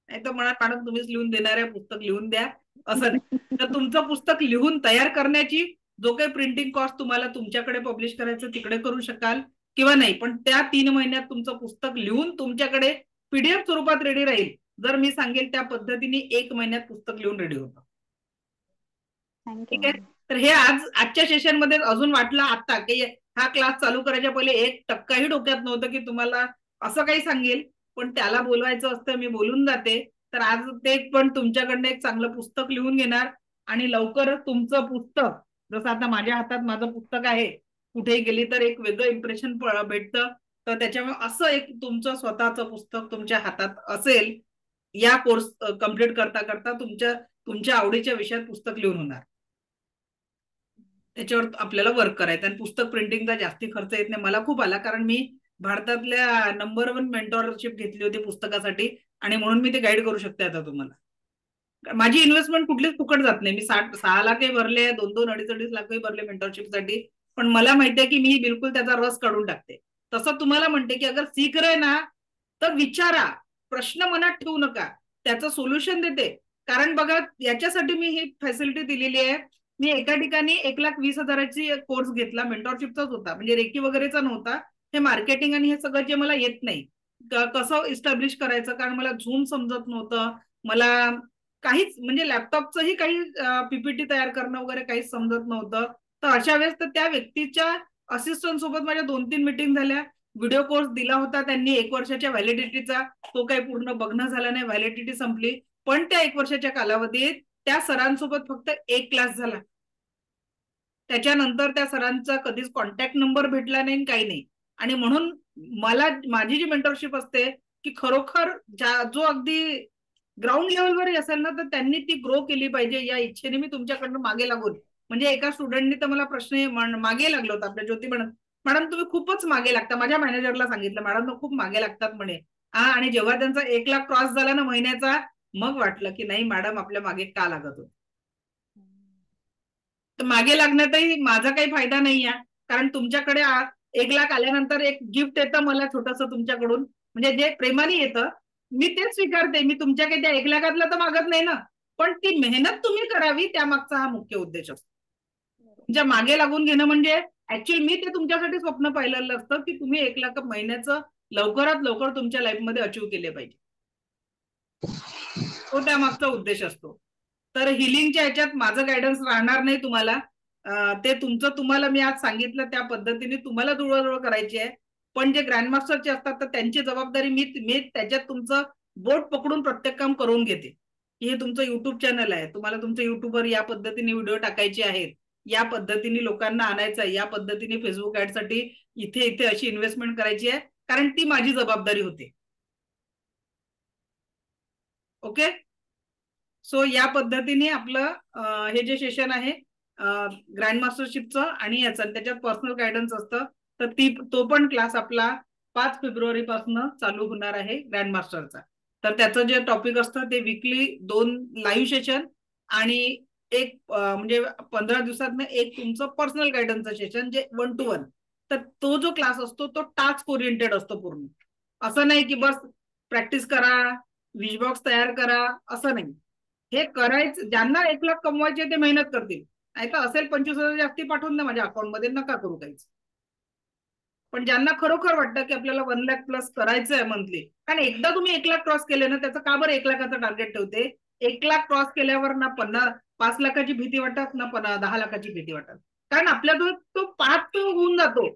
नाही तर म्हणा मॅडम तुम्हीच लिहून देणार आहे, पुस्तक लिहून द्या, असं नाही. तर तुमचं पुस्तक लिहून तयार करण्याची जो काही प्रिंटिंग कॉस्ट तुम्हाला तुमच्याकडे पब्लिश करायचं तिकडे करू शकाल किंवा नाही, पण त्या 3 महिन्यात तुमचं पुस्तक लिहून तुमच्याकडे PDF स्वरूपात रेडी राहील. जर मी सांगेल त्या पद्धतीने 1 महिन्यात पुस्तक लिहून रेडी होतं. ठीक आहे. तर हे आजच्या सेशन मध्ये अजून वाटलं आता की हा क्लास चालू करायच्या पहिले 1% डोक्यात नव्हतं की तुम्हाला असं काही सांगेल, पण त्याला बोलवायचं असतं, मी बोलून जाते. तर आज ते पण तुमच्याकडनं एक चांगलं पुस्तक लिहून घेणार आणि लवकरच तुमचं पुस्तक, जसं आता माझ्या हातात माझं पुस्तक आहे, कुठेही गेली तर एक वेगळं इम्प्रेशन भेटतं. तर त्याच्यामुळे असं एक तुमचं स्वतःचं पुस्तक तुमच्या हातात असेल, या कोर्स कम्प्लीट करता करता तुमच्या आवडीच्या विषयात पुस्तक लिहून होणार. त्याच्यावर आपल्याला वर्क करायचं. आणि पुस्तक प्रिंटिंगचा जास्ती खर्च येत नाही. मला खूप आला, कारण मी भारतातल्या नंबर 1 मेंटॉरशिप घेतली होती पुस्तकासाठी, आणि म्हणून मी ते गाईड करू शकते आता तुम्हाला. माझी इन्व्हेस्टमेंट कुठलीच फुकट जात नाही. मी 6 लाखही भरले, 2-2, 2.5 लाखही भरले मेंटॉरशिपसाठी, पण मला माहिती आहे की मी बिलकुल त्याचा रस काढून टाकते. तसं तुम्हाला म्हणते की अगर सीख रहे ना तर विचारा, प्रश्न मनात ठेवू नका, त्याचं सोल्युशन देते. कारण बघा, याच्यासाठी मी ही फॅसिलिटी दिलेली आहे. मी एका ठिकाणी 1,20,000ची कोर्स घेतला, मेंटॉरशिपचाच होता, म्हणजे रेकी वगैरेचा नव्हता. हे मार्केटिंग आणि हे सगळं जे मला येत नाही, कसं इस्टॅब्लिश करायचं, कारण मला झूम समजत नव्हतं, मला काहीच, म्हणजे लॅपटॉपचंही काही PPT तयार करणं वगैरे काहीच समजत नव्हतं. तर अशा वेळेस तर त्या व्यक्तीच्या असिस्टंट सोबत माझ्या 2-3 मीटिंग झाल्या. व्हिडिओ कोर्स दिला होता त्यांनी 1 वर्षाच्या व्हॅलिडिटीचा, तो काही पूर्ण बघणं झाला नाही, व्हॅलिडिटी संपली. पण त्या 1 वर्षाच्या कालावधीत त्या सरांसोबत फक्त 1 क्लास झाला. त्याच्यानंतर त्या सरांचा कधीच कॉन्टॅक्ट नंबर भेटला नाही, काही नाही. आणि म्हणून माझी जी मेंटरशिप असते की खरोखर जो अगदी ग्राउंड लेवलवर असेल ना, तर त्यांनी ती ग्रो केली पाहिजे या इच्छेने मी तुमच्याकडनं मागे लागून, म्हणजे एका स्टुडंटनी तर मला प्रश्न मागे लागलो होता, आपल्या ज्योती मॅडम तुम्ही खूपच मागे लागता. माझ्या मॅनेजरला सांगितलं मॅडम खूप मागे लागतात म्हणे. आणि जेव्हा त्यांचा 1 लाख क्रॉस झाला ना महिन्याचा, मग वाटलं की नाही मॅडम आपल्या मागे का लागत होत. तर मागे लागण्यातही माझा काही फायदा नाही आहे, कारण तुमच्याकडे 1 लाख आल्यानंतर एक गिफ्ट येतं मला छोटस तुमच्याकडून, म्हणजे जे प्रेमाने येतं मी तेच स्वीकारते. मी तुमच्या काही त्या 1 लाखातलं तर मागत नाही ना, पण ती मेहनत तुम्ही करावी त्यामागचा हा मुख्य उद्देश असतो. तुमच्या मागे लागून घेणं म्हणजे ऍक्च्युअली मी ते तुमच्यासाठी स्वप्न पाहिलेलं असतं की तुम्ही 1 लाख महिन्याचं लवकरात लवकर तुमच्या लाईफमध्ये अचीव्ह केले पाहिजे, तो त्यामागचा उद्देश असतो. तर हिलिंगच्या ह्याच्यात माझं गायडन्स राहणार नाही तुम्हाला. ते तुमचं तुम्हाला मी आज सांगितलं त्या पद्धतीने तुम्हाला जुळवाजुळव करायची आहे. पण जे ग्रँडमास्टरचे असतात तर त्यांची जबाबदारी मी त्याच्यात तुमचं बोट पकडून प्रत्येक काम करून घेते. की हे तुमचं युट्यूब चॅनल आहे, तुम्हाला तुमचं युट्यूबवर या पद्धतीने व्हिडिओ टाकायचे आहेत, या पद्धतीने लोकांना आणायचं आहे, या पद्धतीने फेसबुक ऍड साठी इथे इथे अशी इन्व्हेस्टमेंट करायची आहे, कारण ती माझी जबाबदारी होती. ओके, सो या पद्धतीने आपलं हे जे सेशन आहे ग्रँडमास्टरशिपचं आणि याचं, त्याच्यात पर्सनल गायडन्स असतं. तर तो पण क्लास आपला 5 फेब्रुवारी पासून चालू होणार आहे ग्रँडमास्टरचा. तर त्याचं जे टॉपिक असतं ते वीकली 2 लाईव्ह सेशन आणि एक म्हणजे 15 दिवसात एक तुमचं पर्सनल गायडन्सचं सेशन जे 1 to 1. तर तो जो क्लास असतो तो टास्क ओरिएंटेड असतो पूर्ण. असं नाही की बस प्रॅक्टिस करा, विश बॉक्स तयार करा, असं नाही. हे करायचं, ज्यांना 1 लाख कमवायचे ते मेहनत करतील. नाही तर असेल 25,000 जास्ती पाठवून द्या माझ्या अकाउंटमध्ये, नका करू काहीच. पण ज्यांना खरोखर वाटतं की आपल्याला 1 लाख प्लस करायचं आहे मंथली, कारण एकदा तुम्ही 1 लाख क्रॉस केले ना, त्याचं का बरं 1 लाखाचं टार्गेट ठेवते. 1 लाख क्रॉस केल्यावर ना 5 लाखाची भीती वाटत ना 10 लाखाची भीती वाटत, कारण आपल्या तो पाथ होऊन जातो.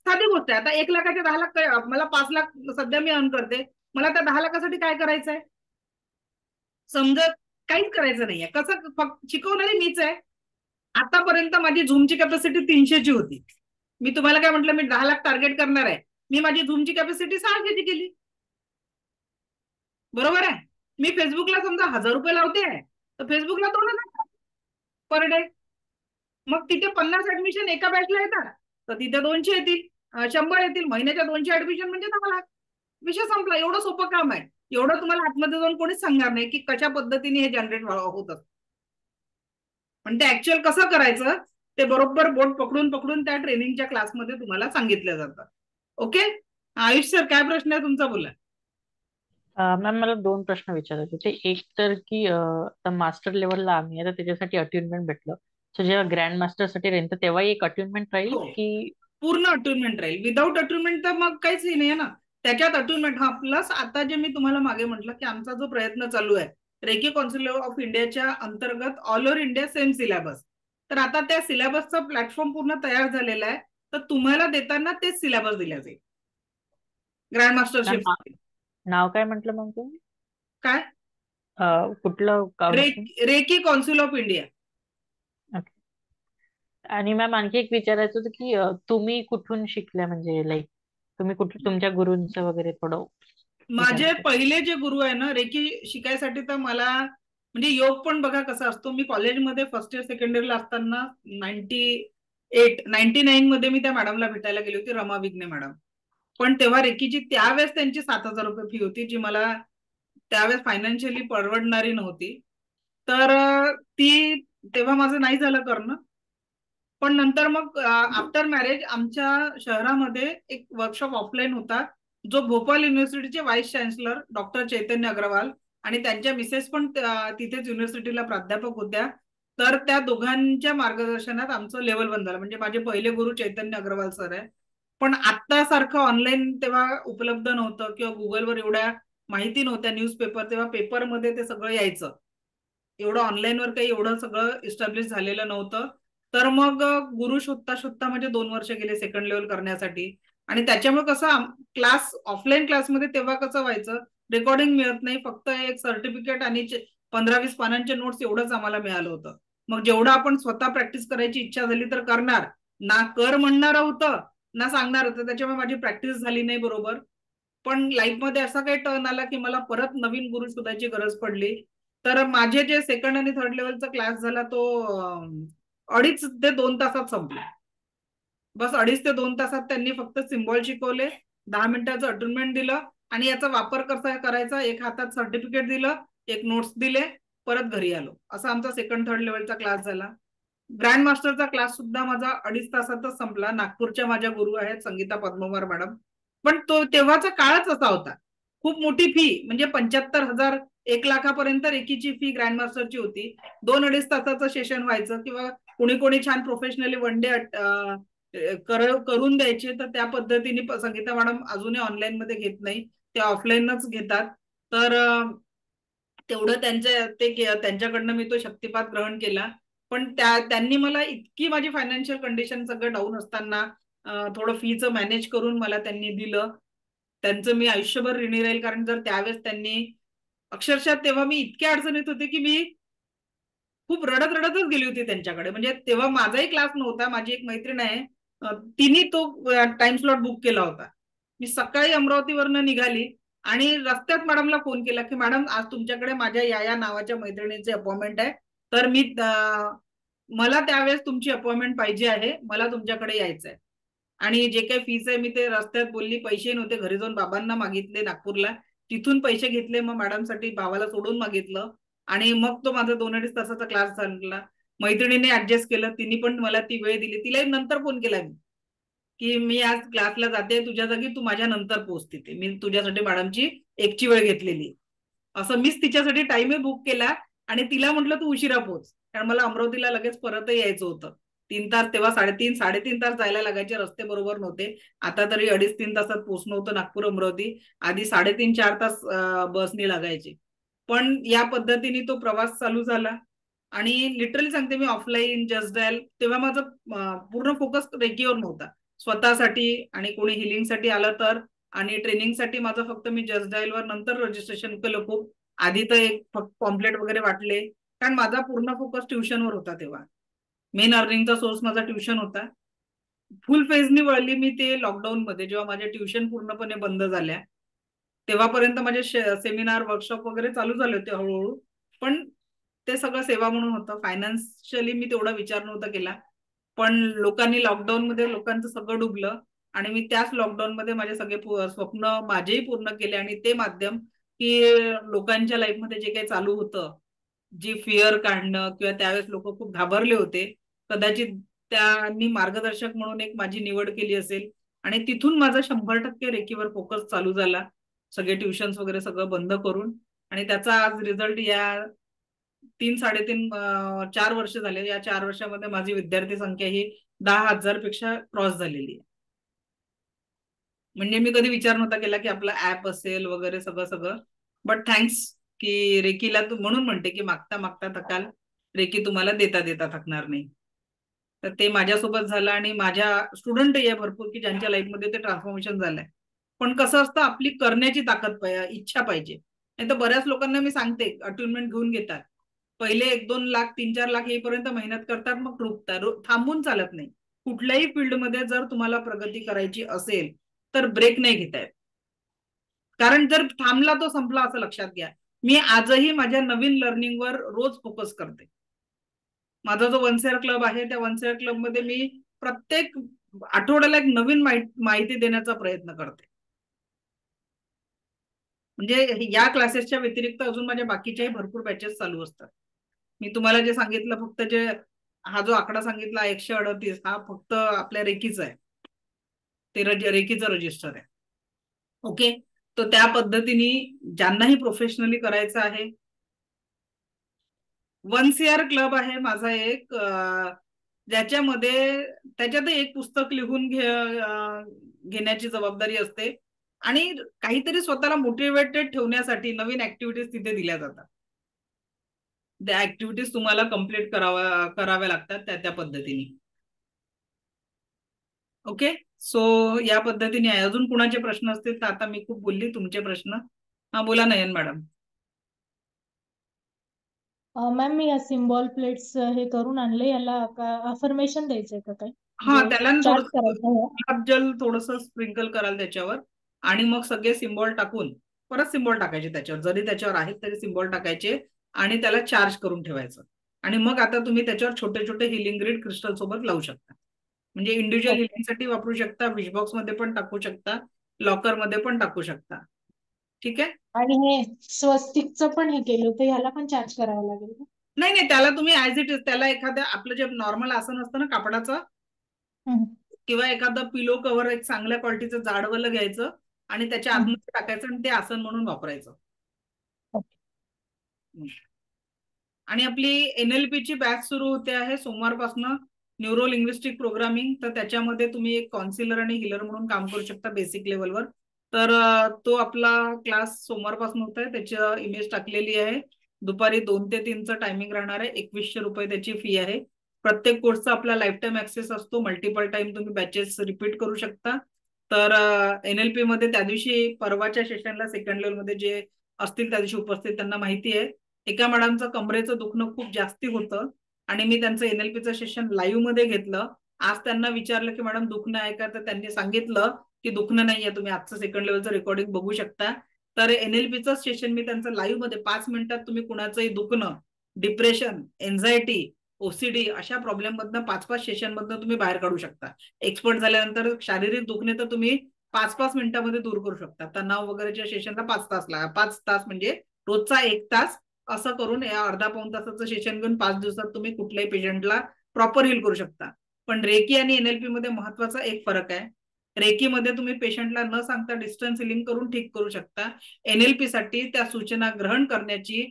साधी गोष्ट आहे. आता 1 लाखाचे 10 लाख, मला 5 लाख सध्या मी अर्न करते, मला त्या 10 लाखासाठी काय करायचं आहे समजत काहीच करायचं नाहीये. कसं फक्त शिकवणारी मीच आहे. आतापर्यंत माझी झूमची कॅपॅसिटी 300ची होती. मी तुम्हाला काय म्हटलं, मी 10 लाख टार्गेट करणार आहे, मी माझी झूमची कॅपॅसिटी 600ची केली, बरोबर आहे. मी फेसबुकला समजा 1000 रुपये लावते आहे, तर फेसबुकला 2000 पर डे. मग तिथे 50 ऍडमिशन एका बॅचला येतात, तर तिथे 200 येतील, 100 येतील. महिन्याच्या 200 ऍडमिशन म्हणजे 10 लाख. विषय संपला. एवढं सोपं काम आहे. एवढं तुम्हाला आतमध्ये जाऊन कोणीच सांगणार नाही की कशा पद्धतीने हे जनरेट होत असतं. पण ते ऍक्च्युअल कसं करायचं ते बरोबर बोट पकडून पकडून त्या ट्रेनिंगच्या क्लासमध्ये तुम्हाला सांगितलं जातं. ओके, आयुष सर काय प्रश्न आहे तुमचा, बोला. मॅम मला 2 प्रश्न विचारायचे होते. एक तर की आता मास्टर लेवलला आम्ही आहे तर त्याच्यासाठी अट्युनमेंट भेटलं, सो जेव्हा ग्रँड मास्टर साठी राहील तर तेव्हाही एक अट्युनमेंट राहील हो. की पूर्ण अट्युनमेंट राहील. विदाऊट अट्युनमेंट तर मग काहीच नाही ना. त्याच्यात अट्युनमेंट हा प्लस आता जे मी तुम्हाला मागे म्हटलं की आमचा जो प्रयत्न चालू आहे रेकी कौन्सिल ऑफ इंडियाच्या अंतर्गत all over India same syllabus, तर आता त्या सिलेबसचा प्लॅटफॉर्म पूर्ण तयार झालेला आहे. तर तुम्हाला देताना तेच सिलेबस दिल्या जाईल ग्रँड मास्टरशिप. नाव काय म्हटलं मग तुम्ही, काय कुठलं रेकी कौन्सिल ऑफ इंडिया. आणि मॅम आणखी एक विचारायचं होतं की तुम्ही कुठून शिकल्या, म्हणजे लाईक तुम्ही कुठे तुमच्या गुरूंचं वगैरे थोडं माझे पहिले जे गुरु आहे ना रेकी शिकायसाठी, तर मला म्हणजे योग पण बघा कसा असतो. मी कॉलेजमध्ये फर्स्ट इयर सेकंड इयरला असताना 99 मध्ये मी त्या मॅडमला भेटायला गेली होती, रमा विघ्ने मॅडम. पण तेव्हा रेकीची त्यावेळेस त्यांची 7,000 रुपये फी होती, जी मला त्यावेळेस फायनान्शियली परवडणारी नव्हती. तर ती तेव्हा माझं नाही झालं करणं. पण नंतर मग आफ्टर मॅरेज आमच्या शहरामध्ये एक वर्कशॉप ऑफलाईन होता, जो भोपाळ युनिव्हर्सिटीचे व्हाईस चान्सलर डॉक्टर चैतन्य अग्रवाल आणि त्यांच्या मिसेस पण तिथेच युनिव्हर्सिटीला प्राध्यापक होत्या. तर त्या दोघांच्या मार्गदर्शनात आमचं लेवल 1 झालं. म्हणजे माझे पहिले गुरु चैतन्य अग्रवाल सर आहे. पण आता सारखं ऑनलाईन तेव्हा उपलब्ध नव्हतं किंवा गुगलवर एवढ्या माहिती नव्हत्या, न्यूजपेपर तेव्हा पेपरमध्ये ते सगळं यायचं, एवढं ऑनलाईनवर काही एवढं सगळं इस्टॅब्लिश झालेलं नव्हतं. तर मग गुरु शोधता शोधता म्हणजे 2 वर्ष गेले सेकंड लेवल करण्यासाठी. आणि त्याच्यामुळे कसं क्लास ऑफलाईन क्लासमध्ये तेव्हा कसं व्हायचं, रेकॉर्डिंग मिळत नाही, फक्त एक सर्टिफिकेट आणि 15-20 पानांचे नोट्स एवढंच आम्हाला मिळालं होतं. मग जेवढं आपण स्वतः प्रॅक्टिस करायची इच्छा झाली तर करणार, ना कर म्हणणार होतं ना सांगणार होतं, त्याच्यामुळे माझी प्रॅक्टिस झाली नाही बरोबर. पण लाईफमध्ये असा काही टर्न आला की मला परत नवीन गुरु शोधायची गरज पडली. तर माझे जे सेकंड आणि थर्ड लेवलचा क्लास झाला तो 2.5 ते 2 तासात संपला. बस 2.5 ते 2 तासात त्यांनी फक्त सिम्बॉल शिकवले, 10 मिनिटाचं अटेनमेंट दिलं आणि याचा वापर कसा करायचा, एक हातात सर्टिफिकेट दिलं, एक नोट्स दिले, परत घरी आलो. असा आमचा सेकंड थर्ड लेवलचा क्लास झाला. ग्रँड मास्टरचा क्लास सुद्धा माझा 2.5 तासातच संपला. नागपूरच्या माझ्या गुरु आहेत संगीता पद्मवार मॅडम. पण तो तेव्हाचा काळच असा होता. खूप मोठी फी म्हणजे 75,000 1 लाखापर्यंत रेकीची फी ग्रँड मास्टरची होती. 2-2.5 तासाचं सेशन व्हायचं किंवा कोणी कोणी छान प्रोफेशनली वन डे करून द्यायचे, तर त्या पद्धतीने संगीता मॅडम अजूनही ऑनलाईन मध्ये घेत नाही, ते ऑफलाईनच घेतात. तर तेवढं त्यांच्याकडनं मी तो शक्तिपात ग्रहण केला. पण त्यांनी मला इतकी माझी फायनान्शियल कंडिशन सगळं डाऊन असताना थोडं फीचं मॅनेज करून मला त्यांनी दिलं. त्यांचं मी आयुष्यभर ऋणी राहील, कारण जर त्यावेळेस त्यांनी अक्षरशः तेव्हा मी इतक्या अडचणीत होते की मी खूप रडत रडतच गेली होती त्यांच्याकडे. म्हणजे तेव्हा माझाही क्लास नव्हता, माझी एक मैत्रीण आहे, तिने तो टाइम स्लॉट बुक केला होता. मी सकाळी अमरावतीवरनं निघाली आणि रस्त्यात मॅडमला फोन केला की मॅडम आज तुमच्याकडे माझ्या या नावाच्या मैत्रिणीची अपॉइंटमेंट आहे, तर मला त्यावेळेस तुमची अपॉइंटमेंट पाहिजे आहे, मला तुमच्याकडे यायचं आहे. आणि जे काही फीस आहे मी ते रस्त्यात बोलली, पैसे नव्हते, घरी जाऊन बाबांना मागितले नागपूरला, तिथून पैसे घेतले, मग मॅडमसाठी भावाला सोडून मागितलं आणि मग तो माझा 2-2.5 तासाचा क्लास झाला. मैत्रिणीने ऍडजस्ट केलं, तिने पण मला ती वेळ दिली. तिलाही नंतर फोन केला मी की मी आज क्लासला जाते, तुझ्या जागी तू माझ्या नंतर पोहोच तिथे, मी तुझ्यासाठी मॅडमची एकची वेळ घेतलेली. असं मीच तिच्यासाठी टाइमही बुक केला आणि तिला म्हटलं तू उशिरा पोहोच, कारण मला अमरावतीला लगेच परतही यायचं होतं. 3 तास, तेव्हा 3.5-3.5 तास जायला लागायचे, रस्ते बरोबर नव्हते. आता तरी 2.5-3 तासात पोहोचणं होतं नागपूर अमरावती. आधी 3.5-4 तास बसने लागायचे. पण या पद्धतीने तो प्रवास चालू झाला आणि लिटरली सांगते मी, ऑफलाईन जस्ट डायल तेव्हा माझं पूर्ण फोकस रेकीवर नव्हता, स्वतःसाठी आणि कोणी हिलिंगसाठी आलं तर, आणि ट्रेनिंगसाठी माझं फक्त मी जस्ट डायलवर नंतर रजिस्ट्रेशन केलं. खूप आधी तर एक फक्त पॉम्पलेट वगैरे वाटले, कारण माझा पूर्ण फोकस ट्युशनवर होता. तेव्हा मेन अर्निंगचा सोर्स माझा ट्युशन होता. फुल फेजनी वळली मी ते लॉकडाऊन मध्ये, जेव्हा माझ्या ट्युशन पूर्णपणे बंद झाल्या. तेव्हापर्यंत माझे सेमिनार वर्कशॉप वगैरे चालू झाले होते हळूहळू, पण ते सगळं सेवा म्हणून होतं. फायनान्शियली मी तेवढा विचार नव्हता केला. पण लोकांनी लॉकडाऊन मध्ये लोकांचं सगळं डुबलं आणि मी त्याच लॉकडाऊन मध्ये माझे सगळे स्वप्न माझेही पूर्ण केले. आणि ते माध्यम की लोकांच्या लाईफमध्ये जे काही चालू होतं, जी फिअर काढणं, किंवा त्यावेळेस लोक खूप घाबरले होते, कदाचित त्यांनी मार्गदर्शक म्हणून एक माझी निवड केली असेल. आणि तिथून माझा 100% रेकीवर फोकस चालू झाला, सगळे ट्युशन्स वगैरे सगळं बंद करून. आणि त्याचा आज रिझल्ट या 4 वर्ष झाले. या 4 वर्षामध्ये माझी विद्यार्थी संख्या ही 10,000 पेक्षा क्रॉस झालेली आहे. म्हणजे मी कधी विचार नव्हता केला की आपला ऍप असेल वगैरे सगळं सगळं. बट थँक्स की रेकीला, तू म्हणून म्हणते की मागता मागता थकाल, रेकी तुम्हाला देता देता थकणार नाही. तर ते माझ्यासोबत झालं आणि माझ्या स्टुडंट आहे भरपूर की ज्यांच्या लाईफमध्ये ते ट्रान्सफॉर्मेशन झालंय. पण कसं असतं, आपली करण्याची ताकद इच्छा पाहिजे. नाही तर बऱ्याच लोकांना मी सांगते, अटुनमेंट घेऊन घेतात, पहिले 1-2 लाख 3-4 लाख येईपर्यंत मेहनत करतात, मग रुकतात. थांबून चालत नाही. कुठल्याही फील्डमध्ये जर तुम्हाला प्रगती करायची असेल तर ब्रेक नाही घेता येत, कारण जर थांबला तो संपला असं लक्षात घ्या. मी आजही माझ्या नवीन लर्निंगवर रोज फोकस करते. माझा जो वनसेअर क्लब आहे, त्या वनसेअर क्लब मध्ये मी प्रत्येक आठवड्याला एक नवीन माहिती देण्याचा प्रयत्न करते. म्हणजे या क्लासेसच्या व्यतिरिक्त अजून माझ्या बाकीच्याही भरपूर बॅचेस चालू असतात. मी तुम्हाला जे सांगितलं, फक्त जे हा जो आकडा सांगितला 138, हा फक्त आपल्या रेकीचा आहे, ते रेकीचं रजिस्टर आहे. ओके, तर त्या पद्धतीने ज्यांनाही प्रोफेशनली करायचं आहे, 1CR क्लब आहे माझा एक, ज्याच्यामध्ये त्याच्यात एक पुस्तक लिहून घेण्याची जबाबदारी असते आणि काहीतरी स्वतःला मोटिवेटेड ठेवण्यासाठी नवीन ऍक्टिव्हिटीज तिथे दिल्या जातात. त्या ऍक्टिव्हिटीज तुम्हाला कम्प्लीट कराव्या लागतात त्या पद्धतीने. ओके. सो या पद्धतीने आहे. अजून कुणाचे प्रश्न असतील तर आता मी खूप बोलली, तुमचे प्रश्न. हा बोला नयन मॅडम. मॅम मी या सिम्बॉल प्लेट्स हे करून आणले, याला अफर्मेशन द्यायचंय का काय? हा, त्याला चार्ज थोडस करायचं आहे. गुलाबजल थोडस स्प्रिंकल कराल त्याच्यावर, आणि मग सगळे सिम्बॉल टाकून परत सिम्बॉल टाकायचे त्याच्यावर, जरी त्याच्यावर आहेत तरी सिम्बॉल टाकायचे आणि त्याला चार्ज करून ठेवायचं. आणि मग आता तुम्ही त्याच्यावर छोटे छोटे हिलिंग ग्रीड क्रिस्टल सोबत लावू शकता. म्हणजे इंडिव्हिज्युअल हिलिंग साठी वापरू शकता, विश बॉक्स मध्ये पण टाकू शकता, लॉकर मध्ये पण टाकू शकता. ठीक आहे. आणि हे स्वस्तिकचं पण हे केलं होतं, ह्याला पण चार्ज करावं लागेल का? नाही नाही, त्याला तुम्ही ऍज इट इज, त्याला एखाद्या आपलं जे नॉर्मल आसन असतं ना कापडाचं, किंवा एखादं पिलो कव्हर एक चांगल्या क्वालिटीचं जाडवालं घ्यायचं आणि त्याच्या आतमध्ये टाकायचं आणि ते आसन म्हणून वापरायचं. आणि आपली NLP ची बॅच सुरू होते आहे सोमवारपासून, न्यूरो लिंग्विस्टिक प्रोग्रामिंग. तर त्याच्यामध्ये तुम्ही एक काउन्सिलर आणि हिलर म्हणून काम करू शकता बेसिक लेवलवर. तर तो आपला क्लास सोमवारपासून होत आहे. त्याची इमेज टाकलेली आहे. दुपारी 2 ते 3चं टायमिंग राहणार आहे. 2100 रुपये त्याची फी आहे. प्रत्येक कोर्सचा आपला लाईफ टाईम ऍक्सेस असतो. मल्टिपल टाइम तुम्ही बॅचेस रिपीट करू शकता. तर NLP मध्ये त्या दिवशी परवाच्या सेशनला सेकंड लेवल मध्ये जे असतील त्या दिवशी उपस्थित त्यांना माहिती आहे. एका मॅडमचं कमरेचं दुखणं खूप जास्ती होतं आणि मी त्यांचं NLPचं सेशन लाईव्ह मध्ये घेतलं. आज त्यांना विचारलं की मॅडम दुखणं आहे का, तर त्यांनी सांगितलं की दुखणं नाहीये, तुम्ही आजचं सेकंड लेवलचं रेकॉर्डिंग बघू शकता. तर NLPचं सेशन मी त्यांचं लाईव्ह मध्ये 5 मिनिटात तुम्ही कुणाचंही दुखणं, डिप्रेशन, एन्झायटी, OCD अशा प्रॉब्लेम मधनं 5-5 सेशन मधनं तुम्ही बाहेर काढू शकता. एक्सपर्ट झाल्यानंतर शारीरिक दुखणे तर तुम्ही 5-5 मिनिटांमध्ये दूर करू शकता. तणाव वगैरेच्या सेशनला 5 तास म्हणजे रोजचा 1 तास असं करून या अर्धा पाऊण तासाचं सेशन घेऊन 5 दिवसात तुम्ही कुठल्याही पेशंटला प्रॉपर हील करू शकता. पण रेकी आणि NLP मध्ये महत्वाचा एक फरक आहे. रेकी मध्ये तुम्ही पेशंटला न सांगता डिस्टन्स हिलिंग करून ठीक करू शकता. NLP साठी त्या सूचना ग्रहण करण्याची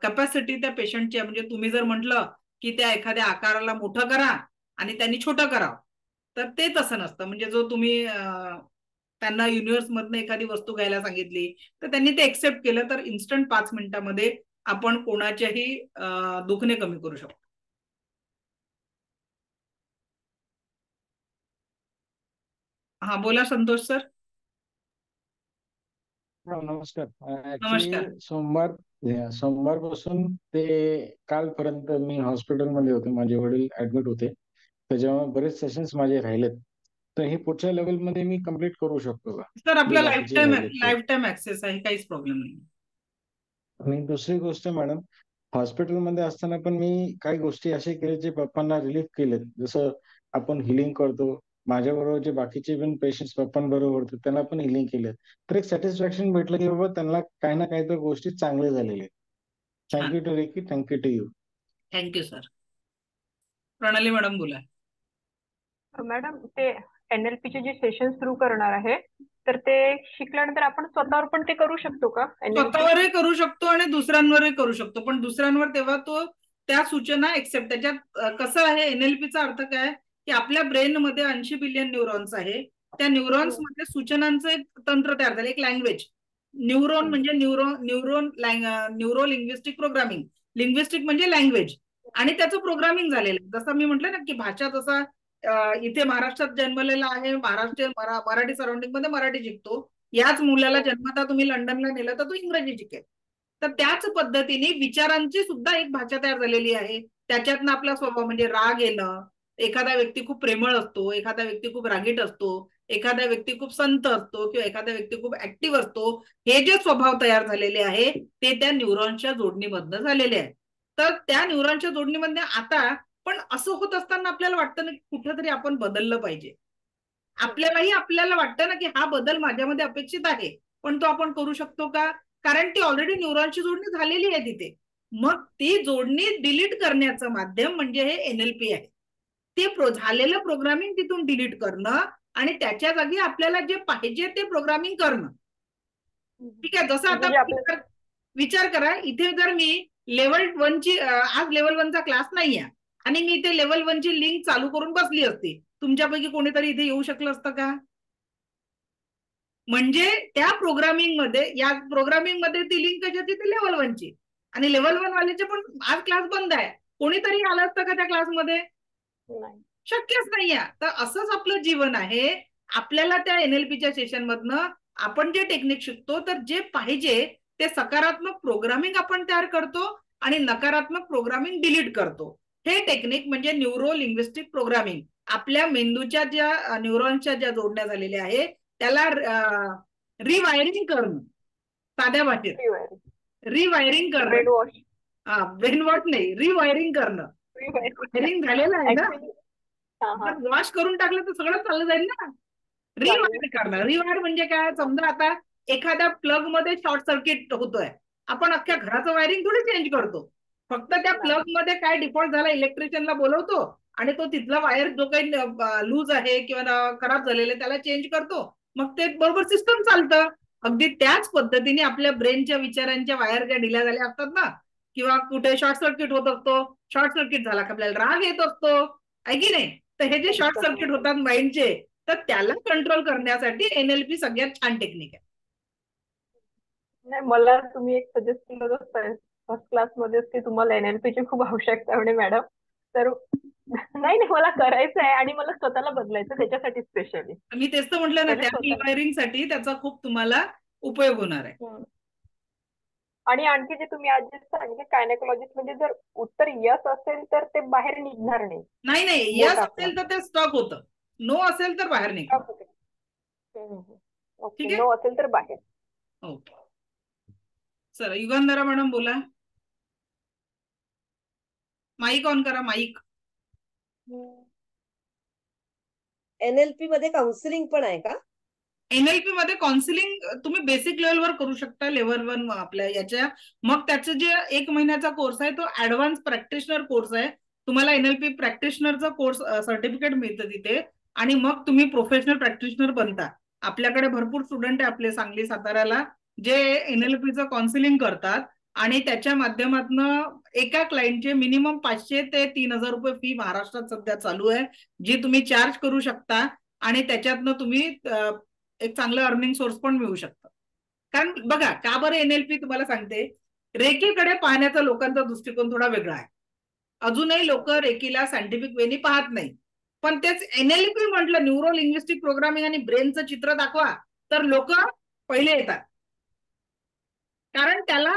कॅपॅसिटी त्या पेशंटची, म्हणजे तुम्ही जर म्हटलं की त्या एखाद्या आकाराला मोठं करा आणि त्यांनी छोटं करावं, तर ते तसं नसतं. म्हणजे जो तुम्ही त्यांना युनिव्हर्स मधनं एखादी वस्तू घ्यायला सांगितली तर त्यांनी ते एक्सेप्ट केलं, तर इन्स्टंट 5 मिनिटांमध्ये आपण कोणाच्याही दुखणे कमी करू शकतो. हा बोला संतोष सर. नमस्कार. नमस्कार. ऍक्च्युली सोमवारपासून ते कालपर्यंत मी हॉस्पिटलमध्ये होते, माझे वडील ऍडमिट होते, त्याच्यामुळे बरेच सेशन्स माझे राहिलेत. तर हे पुढच्या लेवलमध्ये मी कम्प्लीट करू शकतो का? सर आपला जे बाकीचे राहिलेत ते. लाईफ टाईम ऍक्सेस आहे, काहीच प्रॉब्लेम नाही. आणि दुसरी गोष्ट मॅडम, हॉस्पिटलमध्ये असताना पण मी काही गोष्टी अशा केल्या जे पप्पांना रिलीफ केलेत. जसं आपण हिलिंग करतो, माझ्याबरोबर जे बाकीचे पण पेशंट्स पप्पांबरोबर होते त्यांना पण हिलिंग केलं, तर एक सॅटिस्फॅक्शन भेटलं की बाबा त्यांना काही ना काही तर गोष्टी चांगल्या झालेल्या आहेत. Thank you to Reiki, thank you to you. Thank you sir. Pranali madam बोला. मॅडम ते NLP चे जे सेशन सुरू करणार आहे, तर ते शिकल्यानंतर आपण स्वतःवर पण ते करू शकतो का? स्वतःवरही करू शकतो आणि दुसऱ्यांवरही करू शकतो, पण दुसऱ्यांवर तेव्हा तो त्या सूचना एक्सेप्ट. त्याच्यात कसं आहे, NLPचा अर्थ काय की आपल्या ब्रेन मध्ये 80 बिलियन न्यूरॉन्स आहे. त्या न्यूरॉन्स मध्ये सूचनांचं एक तंत्र तयार झालं, एक लँग्वेज. न्यूरोन म्हणजे न्यूरो लिंग्विस्टिक प्रोग्रामिंग. लिंग्विस्टिक म्हणजे लँग्वेज, आणि त्याचं प्रोग्रामिंग झालेलं. जसं मी म्हटलं ना की भाषा, जसा इथे महाराष्ट्रात जन्मलेला आहे, मराठी सराउंडिंग मध्ये मराठी शिकतो. याच मुलाला जन्मता तुम्ही लंडनला नेलं तर तो इंग्रजी शिकेल. तर त्याच पद्धतीने विचारांची सुद्धा एक भाषा तयार झालेली आहे. त्याच्यातनं आपला स्वभाव, म्हणजे राग येणं, एखादा व्यक्ती खूप प्रेमळ असतो, एखादा व्यक्ती खूप रागीट असतो, एखादा व्यक्ती खूप संत असतो, किंवा एखादा व्यक्ती खूप ऍक्टिव्ह असतो. हे जे स्वभाव तयार झालेले आहे ते त्या न्यूरॉनच्या जोडणीमधनं झालेले आहे. तर त्या न्यूरॉनच्या जोडणीमधनं आता पण असं होत असताना आपल्याला वाटतं ना की कुठेतरी आपण बदललं पाहिजे. आपल्याला वाटतं ना की हा बदल माझ्यामध्ये अपेक्षित आहे, पण तो आपण करू शकतो का? कारण ती ऑलरेडी न्यूरॉनची जोडणी झालेली आहे तिथे. मग ती जोडणी डिलीट करण्याचं माध्यम म्हणजे हे NLP आहे. ते झालेलं प्रोग्रामिंग तिथून डिलीट करणं आणि त्याच्या जागी आपल्याला जे पाहिजे ते प्रोग्रामिंग करणं. ठीक आहे. जसं आता विचार करा, इथे जर मी लेवल 1 ची आज लेवल 1 चा क्लास नाहीये आणि मी इथे लेवल 1 ची लिंक चालू करून बसली असती, तुमच्यापैकी कोणीतरी इथे येऊ शकलं असतं का? म्हणजे त्या प्रोग्रामिंग मध्ये, या प्रोग्रामिंग मध्ये ती लिंक कशी होती, ती लेवल 1 ची, आणि लेवल 1 वाल्याचे पण आज क्लास बंद आहे. कोणीतरी आलं असतं का त्या क्लासमध्ये? शक्यच नाहीये. तर असंच आपलं जीवन आहे. आपल्याला त्या NLPच्या सेशन मधनं आपण जे टेक्निक शिकतो, तर जे पाहिजे ते सकारात्मक प्रोग्रामिंग आपण तयार करतो आणि नकारात्मक प्रोग्रामिंग डिलीट करतो. हे टेक्निक म्हणजे न्यूरो लिंग्विस्टिक प्रोग्रामिंग. आपल्या मेंदूच्या ज्या न्यूरॉन्सच्या ज्या जोडण्या झालेल्या आहे त्याला रिवायरिंग करणं, साध्या भाषेत रिवायरिंग करणं. Brain wash. हा, ब्रेन वॉश नाही, रिवायरिंग करणं. वायरिंग झालेलं आहे ना, वॉश करून टाकलं तर सगळं चाललं जाईल ना. रिवायर करणं. रिवायर म्हणजे काय, समजा आता एखाद्या प्लग मध्ये शॉर्ट सर्किट होतोय, आपण अख्ख्या घराचं वायरिंग थोडी चेंज करतो. फक्त त्या प्लग मध्ये काय डिफॉल्ट झाला इलेक्ट्रिशियनला बोलवतो आणि तो तिथला वायर जो काही लूज आहे किंवा खराब झालेला आहे त्याला चेंज करतो, मग ते बरोबर सिस्टम चालतं. अगदी त्याच पद्धतीने आपल्या ब्रेनच्या विचारांच्या वायर ज्या ढिल्या झाल्या असतात ना, किंवा कुठे शॉर्ट सर्किट होत असतो, शॉर्ट सर्किट झाला का आपल्याला राग येत असतो, आहे की नाही. तर हे जे शॉर्ट सर्किट होतात माइंडचे, तर त्याला कंट्रोल करण्यासाठी NLP सगळ्यात छान टेक्निक आहे. नाही, मला तुम्ही एक सजेस्ट केलं होतं फर्स्ट क्लास मध्ये की तुम्हाला NLPची खूप आवश्यकता आहे म्हणे मॅडम. तर नाही नाही, मला करायचं आहे आणि मला स्वतःला बदलायचं त्याच्यासाठी स्पेशली. मी तेच तर म्हटलं ना, त्या रिवायरिंग साठी त्याचा खूप तुम्हाला उपयोग होणार आहे. आणि आणखी जे तुम्ही आज जे सांगितले गायनेकोलॉजिस्ट म्हणजे जर उत्तर यस असेल तर ते बाहेर निघणार नाही. नाही नाही, यस असेल तर ते स्टॉक होतं, नो असेल तर बाहेर निघतं. ठीक आहे, नो असेल तर बाहेर. ओके. चला युगंधरा मॅडम बोला. माईक ऑन करा, माईक. NLP मध्ये काउन्सिलिंग पण आहे का? NLP मध्ये काउन्सिलिंग तुम्ही बेसिक लेवलवर करू शकता, लेवल 1 आपल्या याच्या. मग त्याचं जे 1 महिन्याचा कोर्स आहे तो ऍडव्हान्स प्रॅक्टिशनर कोर्स आहे. तुम्हाला NLP प्रॅक्टिशनरचा कोर्स सर्टिफिकेट मिळतं तिथे आणि मग तुम्ही प्रोफेशनल प्रॅक्टिशनर बनता. आपल्याकडे भरपूर स्टुडंट आहे आपले सांगली साताऱ्याला जे NLPचं काउन्सिलिंग करतात आणि त्याच्या माध्यमातून एका क्लायंटचे मिनिमम 500 ते 3000 रुपये फी महाराष्ट्रात सध्या चालू आहे, जी तुम्ही चार्ज करू शकता आणि त्याच्यातनं तुम्ही एक चांगलं अर्निंग सोर्स पण मिळू शकतं. कारण बघा का बरं NLP तुम्हाला सांगते, रेकीकडे पाहण्याचा लोकांचा दृष्टिकोन थोडा वेगळा आहे. अजूनही लोक रेकीला सायंटिफिक वेनी पाहत नाही. पण तेच NLP म्हटलं, न्यूरो लिंग्विस्टिक प्रोग्रामिंग आणि ब्रेनचं चित्र दाखवा, तर लोक पहिले येतात. कारण त्याला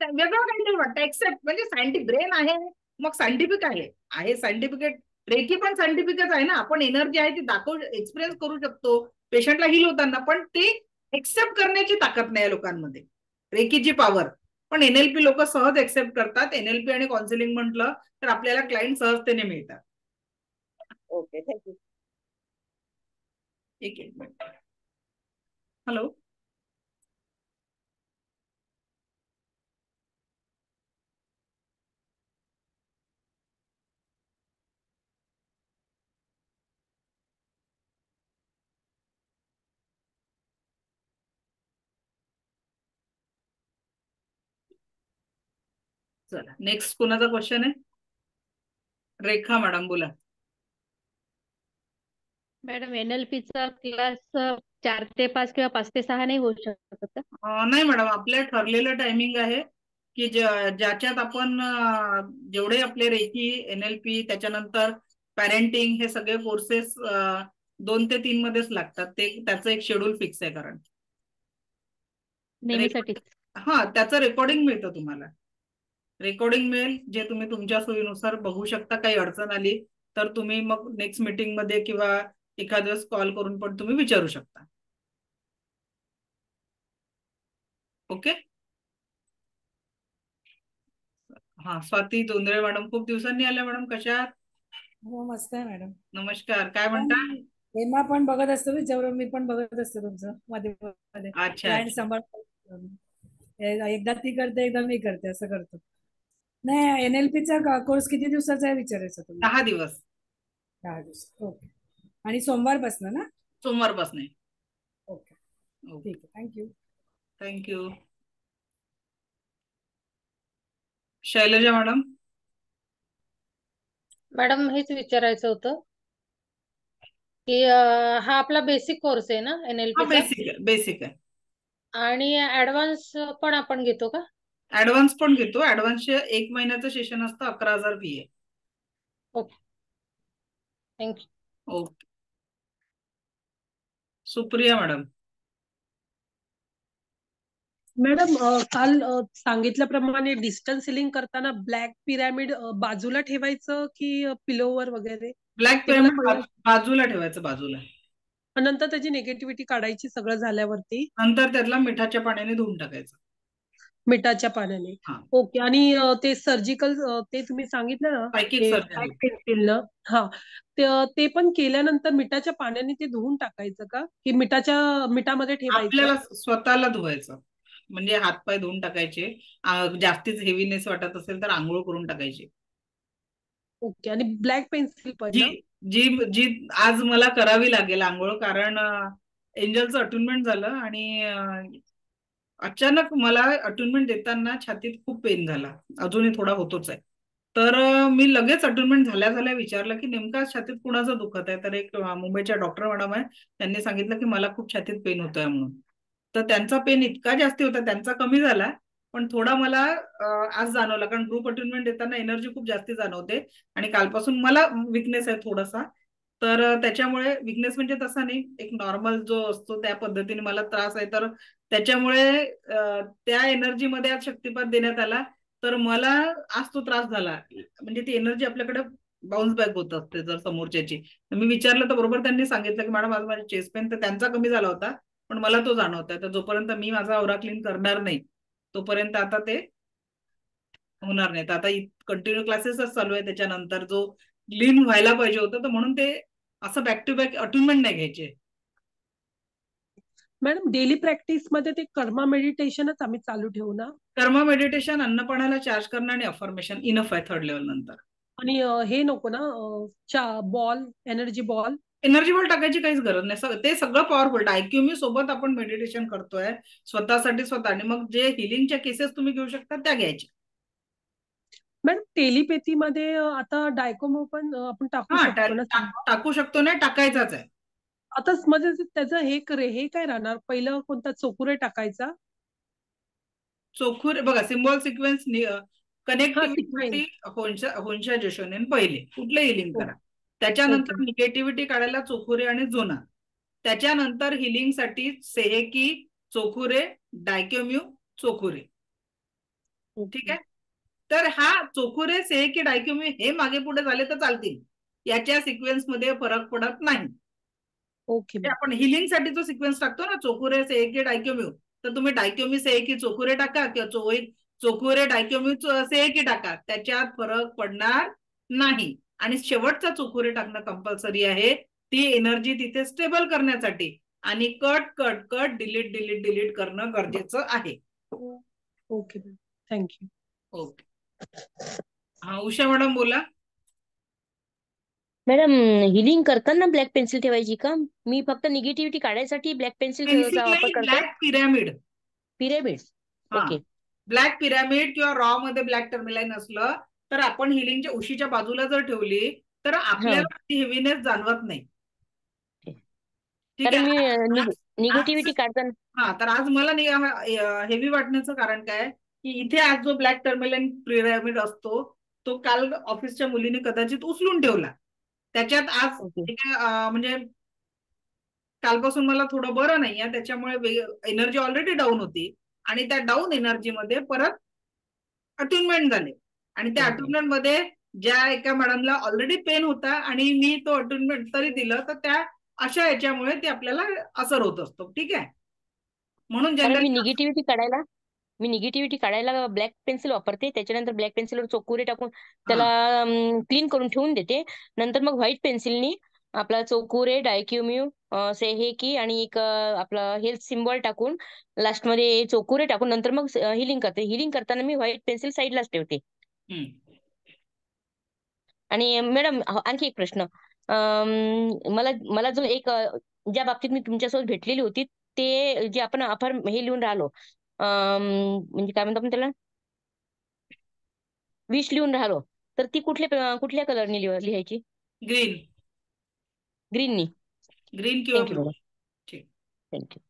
वेगळं काहीतरी वाटतं. एक्सेप्ट म्हणजे सायंटिफिक ब्रेन आहे, मग सायंटिफिक आहे सायंटिफिकेट. रेकी पण सायंटिफिकच आहे ना. आपण एनर्जी आहे ती दाखवू, एक्सपिरियन्स करू शकतो पेशंटला हील होताना, पण ते एक्सेप्ट करण्याची ताकद नाही लोकांमध्ये, रेकीची पॉवर. पण NLP लोक सहज एक्सेप्ट करतात. NLP आणि काउन्सिलिंग म्हटलं तर आपल्याला क्लायंट सहजतेने मिळतात. Okay, thank you. एक मिनिट. हॅलो. चला नेक्स्ट कोणाचा क्वेश्चन आहे? रेखा मॅडम बोला. मॅडम NLPचा क्लास 4 ते 5 किंवा 5 ते 6 नाही होऊ शकत का? नाही मॅडम, आपल्या ठरलेलं टायमिंग आहे की ज्याच्यात आपण जेवढे आपले रेकी NLP त्याच्यानंतर पॅरेंटिंग हे सगळे कोर्सेस 2 ते 3 मध्येच लागतात. ते त्याचं एक शेड्यूल फिक्स आहे. कारण नेहमीसाठी हा त्याचं रेकॉर्डिंग मिळतं तुम्हाला. रेकॉर्डिंग मिळेल जे तुम्ही तुमच्या सोयीनुसार बघू शकता. काही अडचण आली तर तुम्ही मग नेक्स्ट मीटिंग मध्ये किंवा एखाद्या वेळेस कॉल करून पण तुम्ही विचारू शकता. ओके. हा, स्वाती जोंधळे मॅडम खूप दिवसांनी आल्या मॅडम, कशा आहात? हो, मस्त आहे मॅडम. नमस्कार, काय म्हणता? हेमा पण बघत असतो, त्याच्यावर मी पण बघत असतो तुमचं मध्ये मध्ये. अच्छा, क्लायंट सांभाळ, एकदा ती करते एकदा मी करते, असं करतो. नाही, NLPचा कोर्स किती दिवसाचा आहे विचारायचं तुम्ही? 10 दिवस. 10 दिवस, ओके. आणि सोमवारपासून ना? सोमवारपासून. ओके, ठीक आहे, thank you. Thank you. Shailaja madam. Madam हेच विचारायचं होतं की हा आपला बेसिक कोर्स आहे ना NLP चा? बेसिक आहे. आणि ऍडव्हान्स पण आपण घेतो का? ऍडव्हान्स पण घेतो. ऍडव्हान्सचे 1 महिन्याचं सेशन असतं, 11,000 फी आहे. Okay. Thank you. Okay. Supriya madam. Madam काल सांगितल्याप्रमाणे डिस्टन्स सिलिंग करताना ब्लॅक पिरॅमिड बाजूला ठेवायचं की पिलोवर वगैरे? ब्लॅक ते मला पिरॅमिड बाजूला ठेवायचं, बाजूला. नंतर त्याची निगेटिव्हिटी काढायची सगळं झाल्यावरती, नंतर त्यातला मिठाच्या पाण्याने धुवून टाकायचं. मिठाच्या पाण्याने. हा. ओके. आणि ते सर्जिकल ते तुम्ही सांगितलं ना, सायकिक ते सर्जरी. ब्लॅक पेन्सिलनं, हा, ते पण केल्यानंतर मिठाच्या पाण्याने ते धुवून टाकायचं का, की मिठामध्ये ठेवायचं? आपल्याला स्वतःला धुवायचं, म्हणजे हातपाय धुवून टाकायचे. जास्तीच हेवीनेस वाटत असेल तर आंघोळ करून टाकायची. ओके. आणि ब्लॅक पेन्सिल पण जी ना? जी जी आज मला करावी लागेल आंघोळ, कारण एंजलचं अटुनमेंट झालं आणि अचानक मला अटुनमेंट देताना छातीत खूप पेन झाला, अजूनही थोडा होतोच आहे. तर मी लगेच अटुनमेंट झाल्या झाल्या विचारलं की नेमका छातीत कुणाचं दुखत आहे. तर एक मुंबईच्या डॉक्टर मॅडम आहे, त्यांनी सांगितलं की मला खूप छातीत पेन होत आहे म्हणून. तर त्यांचा पेन इतका जास्ती होता, त्यांचा कमी झाला, पण थोडा मला आज जाणवला, कारण ग्रुप अटुनमेंट देताना एनर्जी खूप जास्ती जाणवते आणि कालपासून मला विकनेस आहे थोडासा. तर त्याच्यामुळे विकनेस म्हणजे तसा नाही, एक नॉर्मल जो असतो त्या पद्धतीने मला त्रास आहे. तर त्याच्यामुळे त्या एनर्जीमध्ये आज शक्तिपात देण्यात आला. तर मला आज तो त्रास झाला, म्हणजे ती एनर्जी आपल्याकडे बाउन्स बॅक होत असते जर समोरच्याची. मी विचारलं तर बरोबर त्यांनी सांगितलं की मॅडम आज माझी चेस्ट पेन, तर त्यांचा कमी झाला होता पण मला तो जाणवत आहे. तर जोपर्यंत मी माझा औरा क्लीन करणार नाही तोपर्यंत आता ते होणार नाही. तर आता कंटिन्यू क्लासेसच चालू आहे त्याच्यानंतर, जो क्लीन व्हायला पाहिजे होतं, तर म्हणून ते असं बॅक टू बॅक अटुनमेंट नाही घ्यायचे. मॅडम डेली प्रॅक्टिस मध्ये ते कर्मा मेडिटेशनच आम्ही चालू ठेवू ना? कर्मा मेडिटेशन, अन्नपाण्याला चार्ज करणं आणि अफर्मेशन इनफ आहे थर्ड लेवल नंतर. आणि हे नको ना ball, energy ball? Energy ball टाकायची काहीच गरज नाही, ते सगळं पॉवरफुल. आयक्यूमी सोबत आपण मेडिटेशन करतोय स्वतःसाठी स्वतः, आणि मग जे हिलिंगच्या केसेस तुम्ही घेऊ शकता त्या घ्यायच्या. मॅडम टेलिपेथी मध्ये आता डायकोमो पण आपण टाकू हा, शकतो ना? टाकू शकतो, नाही टाकायचाच आहे. आता म्हणजे त्याचं हे काय राहणार? पहिलं कोणता चोकुरे टाकायचा? चोखुरे बघा, सिम्बॉल सिक्वेन्स सिक्वेन्स. कनेक्टिव्हिटी होंशा जेशोने पहिले कुठले हिलिंग करा, त्याच्यानंतर निगेटिव्हिटी काढायला चोखुरे आणि जोना, त्याच्यानंतर हिलिंग साठी सेहेकी, चोखुरे, डायक्योम्यू, चोखुरे. ठीक आहे. तर हा चोखुरे, सेहेकी, डायक्योम्यू हे मागे पुढे झाले तर चालतील, याच्या सिक्वेन्स मध्ये फरक पडत नाही. ओके. आपण हिलिंग साठी जो सिक्वेन्स टाकतो ना, चोखुरे, सेहेकी, डायक्योम्यू, तर तुम्ही डायक्योमी सेहेकी चोखुरे टाका किंवा चोखुरे डायक्योमी सेहेकी टाका, त्याच्यात फरक पडणार नाही. आणि शेवटचा चोखुरे टाकणं कंपल्सरी आहे, ती एनर्जी तिथे स्टेबल करण्यासाठी. आणि cut cut cut delete delete delete करणं गरजेचं आहे. Okay, thank you. ओके. हा, उषा मॅडम बोला. मॅडम हिलिंग करताना ब्लॅक पेन्सिल ठेवायची का? मी फक्त निगेटिव्हिटी काढायसाठी ब्लॅक पेन्सिलचा वापर करते. Black pyramid. Pyramid. Okay. Black pyramid किंवा रॉ मध्ये ब्लॅक टर्मिलाईन असलं तर आपण हिलिंगच्या उशीच्या बाजूला जर ठेवली तर आपल्याला हेवीनेस जाणवत नाही. ठीक कारण आहे. मी निगेटिव्हिटी काढताना. हा, तर आज मला हेवी वाटण्याचं कारण काय की इथे आज जो ब्लॅक टर्मिलाईन पिरॅमिड असतो तो काल ऑफिसच्या मुलीने कदाचित उचलून ठेवला, त्याच्यात आज म्हणजे कालपासून मला थोडं बरं नाही आहे, त्याच्यामुळे एनर्जी ऑलरेडी डाऊन होती आणि त्या डाऊन एनर्जी मध्ये परत अटुनमेंट झाले. आणि त्या अटुनमेंट मध्ये ज्या एका मॅडमला ऑलरेडी पेन होता आणि मी तो अटुनमेंट तरी दिलं, तर त्या अशा याच्यामुळे ते आपल्याला असर होत असतो. ठीक आहे. म्हणून मी निगेटिव्हिटी काढायला ब्लॅक पेन्सिल वापरते, त्याच्यानंतर ब्लॅक पेन्सिलवर चोखुरे टाकून त्याला क्लीन करून ठेवून देते. नंतर मग व्हाईट पेन्सिलनी आपला चोखुरे, डायक्युम्यू, सेहेकी आणि एक आपला हेल्थ सिम्बॉल टाकून लास्टमध्ये चोखुरे टाकून नंतर मग हिलिंग करते. हिलिंग करताना मी व्हाईट पेन्सिल साईडलाच ठेवते. आणि मॅडम आणखी एक प्रश्न, मला जो एक ज्या बाबतीत मी तुमच्यासोबत भेटलेली होती ते जे आपण हे लिहून राहिलो, म्हणजे काय म्हणतो आपण त्याला, विश लिहून राहिलो, तर ती कुठल्या कलरनी लिहायची? ग्रीननी. ग्रीन किंवा ब्लू. ठीक, थँक्यू.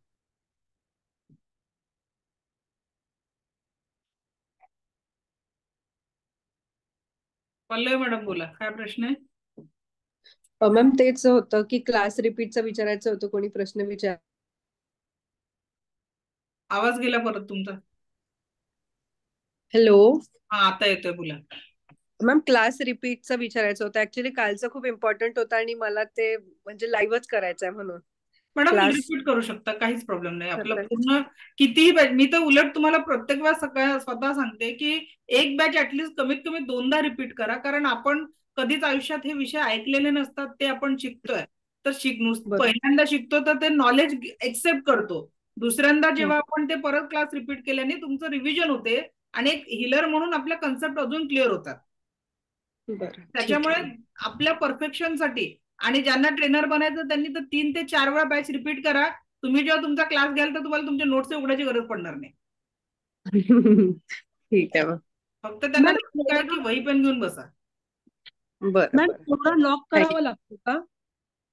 पल्लवी मॅडम बोला, काय प्रश्न आहे? मॅम तेच होतं की क्लास रिपीटचं विचारायचं होतं, कोणी प्रश्न विचार. आवाज गेला परत तुमचा. हॅलो हा आता येतोय, बोला. मॅम, क्लास रिपीटचं विचारायचं होतं. ऍक्च्युली कालचं खूप इम्पॉर्टंट होतं आणि मला ते म्हणजे लाईव्हच करायचं आहे म्हणून. मॅडम क्लास रिपीट करू शकता, काहीच प्रॉब्लेम नाही. आपलं पूर्ण कितीही बॅच, मी तर उलट तुम्हाला प्रत्येक वेळेस स्वतः सांगते की एक बॅच ऍटलीस्ट कमीत कमी 2दा रिपीट करा, कारण आपण कधीच आयुष्यात हे विषय ऐकलेले नसतात, ते आपण शिकतोय. तर पहिल्यांदा शिकतो तर ते नॉलेज एक्सेप्ट करतो. दुसऱ्यांदा जेव्हा आपण ते परत क्लास रिपीट केल्याने तुमचं रिव्हिजन होते आणि एक हिलर म्हणून आपल्या कन्सेप्ट अजून क्लिअर होतात. त्याच्यामुळे आपल्या परफेक्शनसाठी आणि ज्यांना ट्रेनर बनायचं त्यांनी तर 3 ते 4 वेळा बॅच रिपीट करा. तुम्ही जेव्हा तुमचा क्लास घ्याल तर तुम्हाला तुमच्या नोट्स उघडायची गरज पडणार नाही. ठीक आहे. फक्त त्यांना काय की वही पेन घेऊन बसा. बरं. औरा लॉक करावा लागतो का?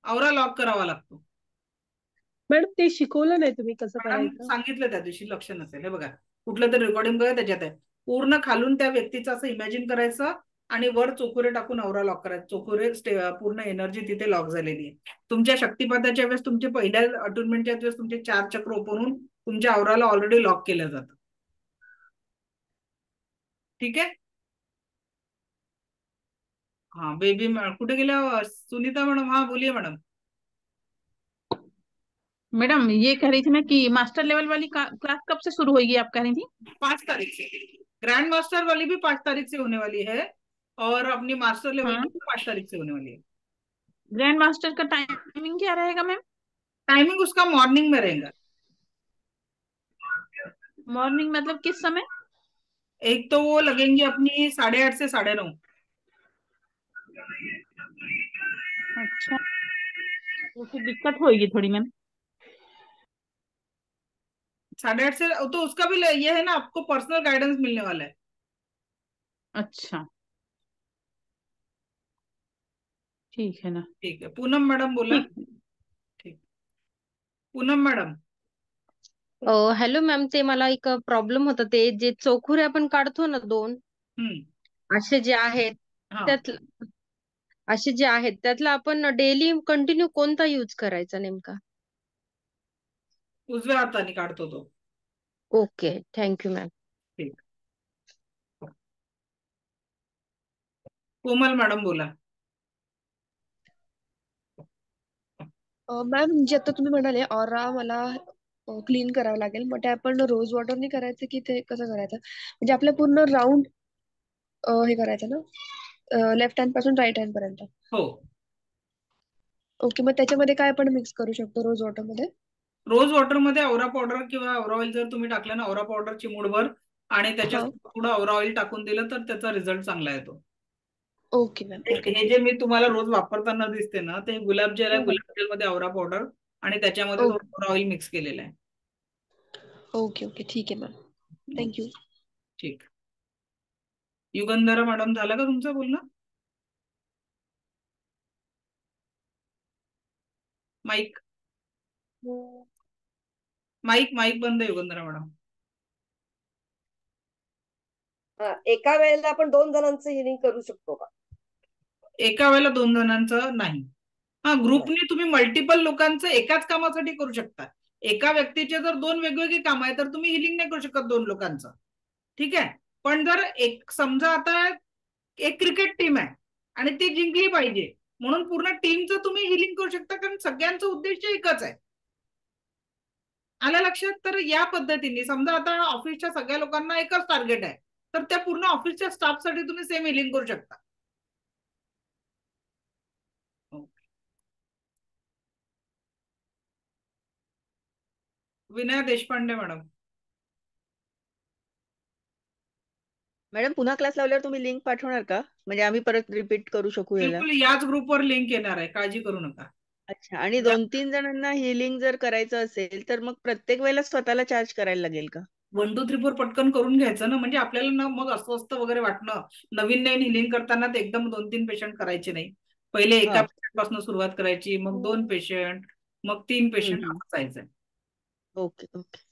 औरा लॉक करावा लागतो. मॅडम ते शिकवलं नाही तुम्ही कसं मॅडम करायचं? सांगितलं त्या दिवशी, लक्ष नसेल. हे बघा, कुठलं तरी रेकॉर्डिंग बघा, त्याच्यात आहे. पूर्ण खालून त्या व्यक्तीचं असं इमॅजिन करायचं आणि वर चोकुरे टाकून औरा लॉक करायचं. चोकुरे पूर्ण एनर्जी तिथे लॉक झालेली आहे. तुमच्या शक्तिपाताच्या वेळेस, तुमच्या पहिल्या अटुनमेंटच्या वेळेस तुमचे 4 चक्र ओपन होऊन तुमच्या औराला ऑलरेडी लॉक केलं जातं. ठीक आहे. हाँ बेबी कुठे गेल्या सुनीता मैडम? हाँ बोलिए मैडम. मैडम ये कह रही थी मैं कि मास्टर लेवल वाली क्लास कब से शुरू होगी, आप कह रही थी? 5 तारीख से। ग्रैंड मास्टर वाली भी 5 तारीख से होने वाली है और अपनी मास्टर लेवल की भी 5 तारीख से होने वाली है। ग्रैंड मास्टर का टाइमिंग क्या रहेगा मैम? टाइमिंग उसका मॉर्निंग में रहेगा। मॉर्निंग मतलब किस समय? एक तो वो लगेंगे अपनी 8:30 से 9:30। अच्छा, तो फिर दिक्कत होगी थोड़ी मैम। 8:30 से तो उसका भी ये है ना, आपको पर्सनल गाइडेंस मिलने वाला है। अच्छा ठीक है ना। ठीक है। पूनम मैडम बोला। ठीक। पूनम मैडम. हॅलो मॅम, ते मला एक प्रॉब्लेम होता. ते जे चौखुरे आपण काढतो ना 2 असे जे आहेत त्यातला आपण डेली कंटिन्यू कोणता यूज करायचा नेमका? उजव्या हाताने काढतो तो. Okay, thank you ma'am. ठीक. कोमल मॅडम बोला. मॅम, जे आता तुम्ही म्हणाले ऑरा मला क्लीन करावं लागेल, मग ते आपण रोज वॉटरने करायचं की ते कसं करायचं? म्हणजे आपलं पूर्ण राऊंड हे करायचं ना, लेफ्ट हँड पासून राईट हँड पर्यंत? हो. ओके, मग त्याच्यामध्ये काय आपण मिक्स करू शकतो रोज वॉटर मध्ये? रोज वॉटर मध्ये औरा पावडर किंवा औरा ऑइल जर तुम्ही टाकलं ना, औरा पावडर चिमूटभर आणि त्याच्यात थोडं औरा ऑइल टाकून दिलं तर त्याचा रिझल्ट चांगला येतो. Okay ma'am. हे जे मी तुम्हाला रोज वापरताना दिसते ना, ते गुलाब जेल आहे. गुलाब जेल मध्ये औरा पावडर आणि त्याच्यामध्ये औरा ऑइल मिक्स केलेलं आहे. ओके ओके, ठीक आहे मॅम. थँक्यू. ठीक. युगंधरा मॅडम, झालं का तुमचं बोलणं? माईक माईक माईक बंद आहे युगंधरा मॅडम. एका वेळेला आपण 2 जणांचं हिलिंग करू शकतो का? एका वेळेला 2 जणांचं नाही. हा, ग्रुपने तुम्ही मल्टिपल लोकांचं एकाच कामासाठी करू शकता. एका व्यक्तीचे जर 2 वेगवेगळी काम आहे तर तुम्ही हिलिंग नाही करू शकत 2 लोकांचं. ठीक आहे. पण जर एक समजा आता एक क्रिकेट टीम आहे आणि ती जिंकली पाहिजे म्हणून पूर्ण टीमचं तुम्ही हिलिंग करू शकता, कारण सगळ्यांचा उद्देश एकच आहे. आलं लक्षात? तर या पद्धतीने समजा आता ऑफिसच्या सगळ्या लोकांना एकच टार्गेट आहे, तर त्या पूर्ण ऑफिसच्या स्टाफसाठी तुम्ही सेम हिलिंग करू शकता. विनया देशपांडे मॅडम. मॅडम, पुन्हा क्लास लावल्यावर तुम्ही लिंक पाठवणार का? म्हणजे आम्ही परत रिपीट करू शकू याला? बिलकुल, याच ग्रुपवर लिंक येणार आहे, काळजी करू नका. अच्छा, आणि 2-3 जणांना हिलिंग जर करायचं असेल तर मग प्रत्येक वेळेला स्वतःला चार्ज करायला लागेल का? 1 2 3 4 पटकन करून घ्यायचं ना, म्हणजे आपल्याला ना मग अस्वस्थ वगैरे वाटणं. नवीन हिलिंग करताना ते एकदम 2-3 पेशंट करायचे नाही. पहिले एका पेशंट पासून सुरुवात करायची, मग 2 पेशंट, मग 3 पेशंट असं जायचंय. Okay okay.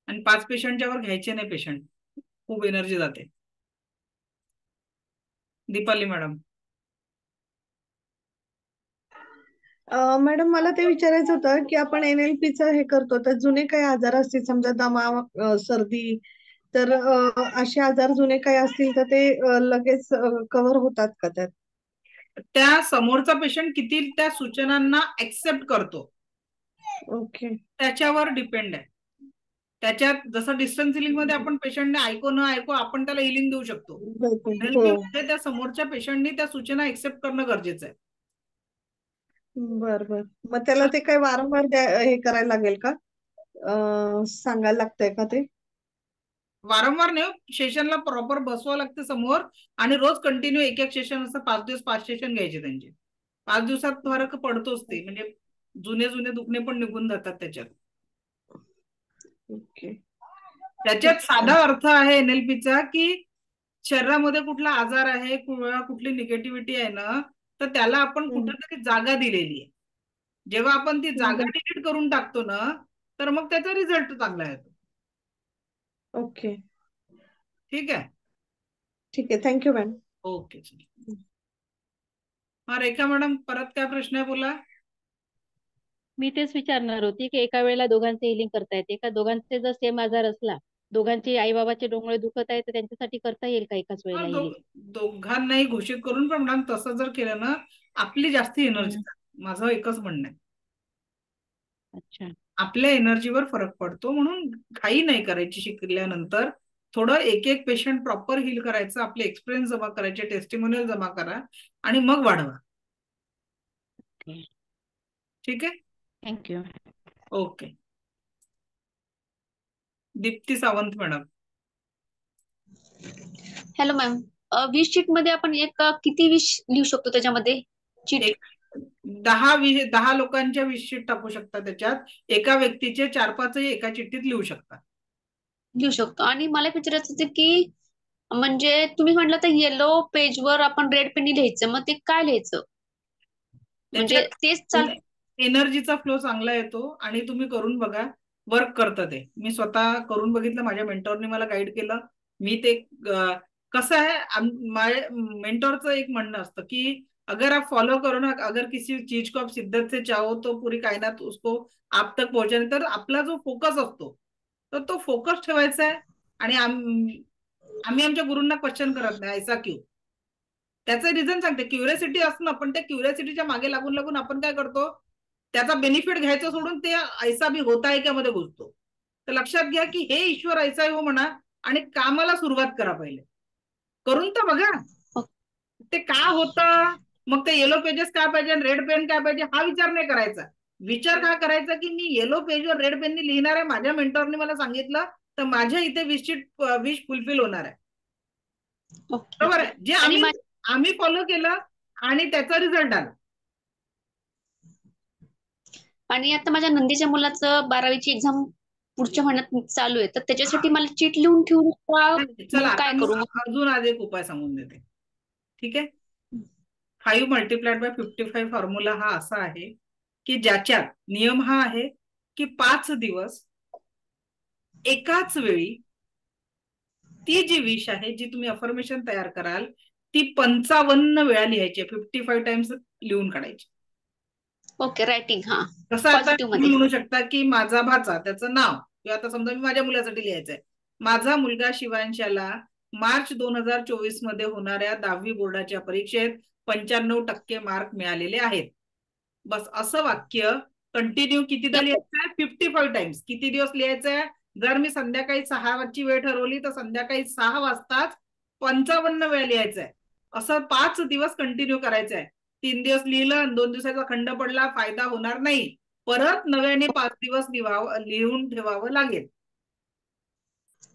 आणि 5 पेशंटच्या वर घ्यायचे नाही पेशंट, खूप एनर्जी जाते. दीपाली मॅडम. मॅडम मला ते विचारायचं होतं की आपण NLPचं हे करतो तर जुने काही आजार असतील समजा दमा, सर्दी, तर असे आजार जुने काही असतील तर ते लगेच कव्हर होतात का त्यात? त्या समोरचा पेशंट किती त्या सूचनांना एक्सेप्ट करतो ओके, त्याच्यावर डिपेंड आहे. त्याच्यात जसं डिस्टन्स हिलिंग मध्ये आपण पेशंटने ऐकू न ऐकू आपण त्याला हिलिंग देऊ शकतो, NLP मध्ये त्या समोरच्या पेशंटनी त्या सूचना एक्सेप्ट करणं गरजेचं आहे. बर बर. मग त्याला ते काय वारंवार हे करायला लागेल का, सांगायला लागतंय का ते? वारंवार नाही, सेशनला प्रॉपर बसवावं लागतं समोर आणि रोज कंटिन्यू एक एक सेशन असं 5 दिवस 5 सेशन घ्यायचे त्यांचे. 5 दिवसात फरक पडतोच ते, म्हणजे जुने जुने दुखणे पण निघून जातात त्याच्यात. ओके. त्याच्यात साधा अर्थ आहे NLPचा की शरीरामध्ये कुठला आजार आहे किंवा कुठली निगेटिव्हिटी आहे ना, तर त्याला आपण कुठेतरी जागा दिलेली आहे. जेव्हा आपण ती जागा डिलीट करून टाकतो ना, तर मग त्याचा रिझल्ट चांगला येतो. ओके, ठीक आहे. ठीक आहे. Thank you ma'am. ओके. हा रेखा मॅडम, परत काय प्रश्न आहे बोला. मी तेच विचारणार होती की एका वेळेला दोघांचे हिलिंग करता येते का? दोघांचे जर सेम आजार असला, दोघांचे आई बाबाचे डोंगळे दुखत आहे तर त्यांच्यासाठी करता येईल का एकाच वेळेला हिलिंग? दोघांनाही घोषित करून पण मॅडम तसं जर केलं ना, आपली जास्ती एनर्जी, माझं एकच म्हणणं आहे. अच्छा. आपल्या एनर्जीवर फरक पडतो, म्हणून घाई नाही करायची. शिकल्यानंतर थोडं एक एक पेशंट प्रॉपर हील करायचं, आपले एक्सपिरियन्स जमा करायचे, टेस्टिमोनियल जमा करा आणि मग वाढवा. ठीक आहे. Thank you. Okay. Deepti Sawant madam. Hello ma'am, 20 sheet मध्ये आपण किती 20 लिहू शकतो त्याच्यामध्ये चीट? 10 लोकांच्या 20 शीट टाकू शकता त्याच्यात. एका व्यक्तीचे 4-5 एका चिठ्ठीत लिहू शकता. लिहू शकतो. आणि मला एक विचारायचं होतं की म्हणजे तुम्ही म्हटलं तर येलो पेजवर आपण रेड पेननी लिहायचं, मग ते काय लिहायचं? म्हणजे तेच एनर्जीचा फ्लो चांगला येतो आणि तुम्ही करून बघा, वर्क करतं ते. मी स्वतः करून बघितलं, माझ्या मेंटॉरने मला गाईड केलं. मी ते कसं आहे, माझ्या मेंटॉरचं एक म्हणणं असतं की अगर आप फॉलो करो ना, अगर किसी चीज को आप शिद्दत से चाहो तो पूरी कायनात उसको आप तक पोहोचेल. तर आपला जो फोकस असतो तर तो फोकस ठेवायचा आहे. आणि आम्ही आमच्या गुरूंना क्वेश्चन करत नाही, ऐसा क्यों. त्याचं रिझन सांगते. क्युरियोसिटी असणं, पण त्या क्युरियोसिटीच्या मागे लागून लागून आपण काय करतो, त्याचा बेनिफिट घ्यायचं सोडून ते ऐसा भी होता है त्यामध्ये घुसतो. तर लक्षात घ्या की हे ईश्वर ऐसा आहे हो म्हणा आणि कामाला सुरुवात करा. पहिले करून तर बघा ते का होतं. मग ते येलो पेजेस काय पाहिजे, रेड पेन काय पाहिजे, हा विचार नाही करायचा. विचार काय करायचा की मी येलो पेजवर रेड पेननी लिहिणार आहे, माझ्या मेंटॉरने मला सांगितलं, तर माझ्या इथे 20 फुलफिल होणार आहे. बरोबर आहे. जे आम्ही फॉलो केलं आणि त्याचा रिझल्ट आला. आणि आता माझ्या नंदीच्या मुलाचं 12वीची एक्झाम पुढच्या महिन्यात चालू आहे, तर त्याच्यासाठी मला चीट लिहून ठेवून चला काय करू? अजून आज एक उपाय सांगून देते. ठीक आहे. 5 मल्टिप्लाइड बाय 55 फॉर्म्युला हा असा आहे की ज्याच्यात नियम हा आहे की 5 दिवस एकाच वेळी ती जी विश आहे, जी तुम्ही अफर्मेशन तयार कराल, ती 55 वेळा लिहायची, 55 टाइम्स लिहून काढायची. Okay, writing. हा, कसं आता तुम्ही म्हणू शकता की माझा भाचा, त्याचं नाव, किंवा आता समजा मी माझ्या मुलासाठी लिहायचंय, माझा मुलगा शिवांशाला मार्च 2024 मध्ये होणाऱ्या 10वी बोर्डाच्या परीक्षेत 95% मार्क मिळालेले आहेत. बस असं वाक्य कंटिन्यू कितीदा लिहायचं आहे? 55 टाइम्स. किती दिवस लिहायचंय? जर मी संध्याकाळी 6 वाजची वेळ ठरवली तर संध्याकाळी 6 वाजताच 55 वेळा लिहायचंय. असं 5 दिवस कंटिन्यू करायचंय. 3 दिवस लिहिलं आणि 2 दिवसाचा खंड पडला, फायदा होणार नाही. परत नव्याने 5 दिवस लिहून ठेवावं लागेल.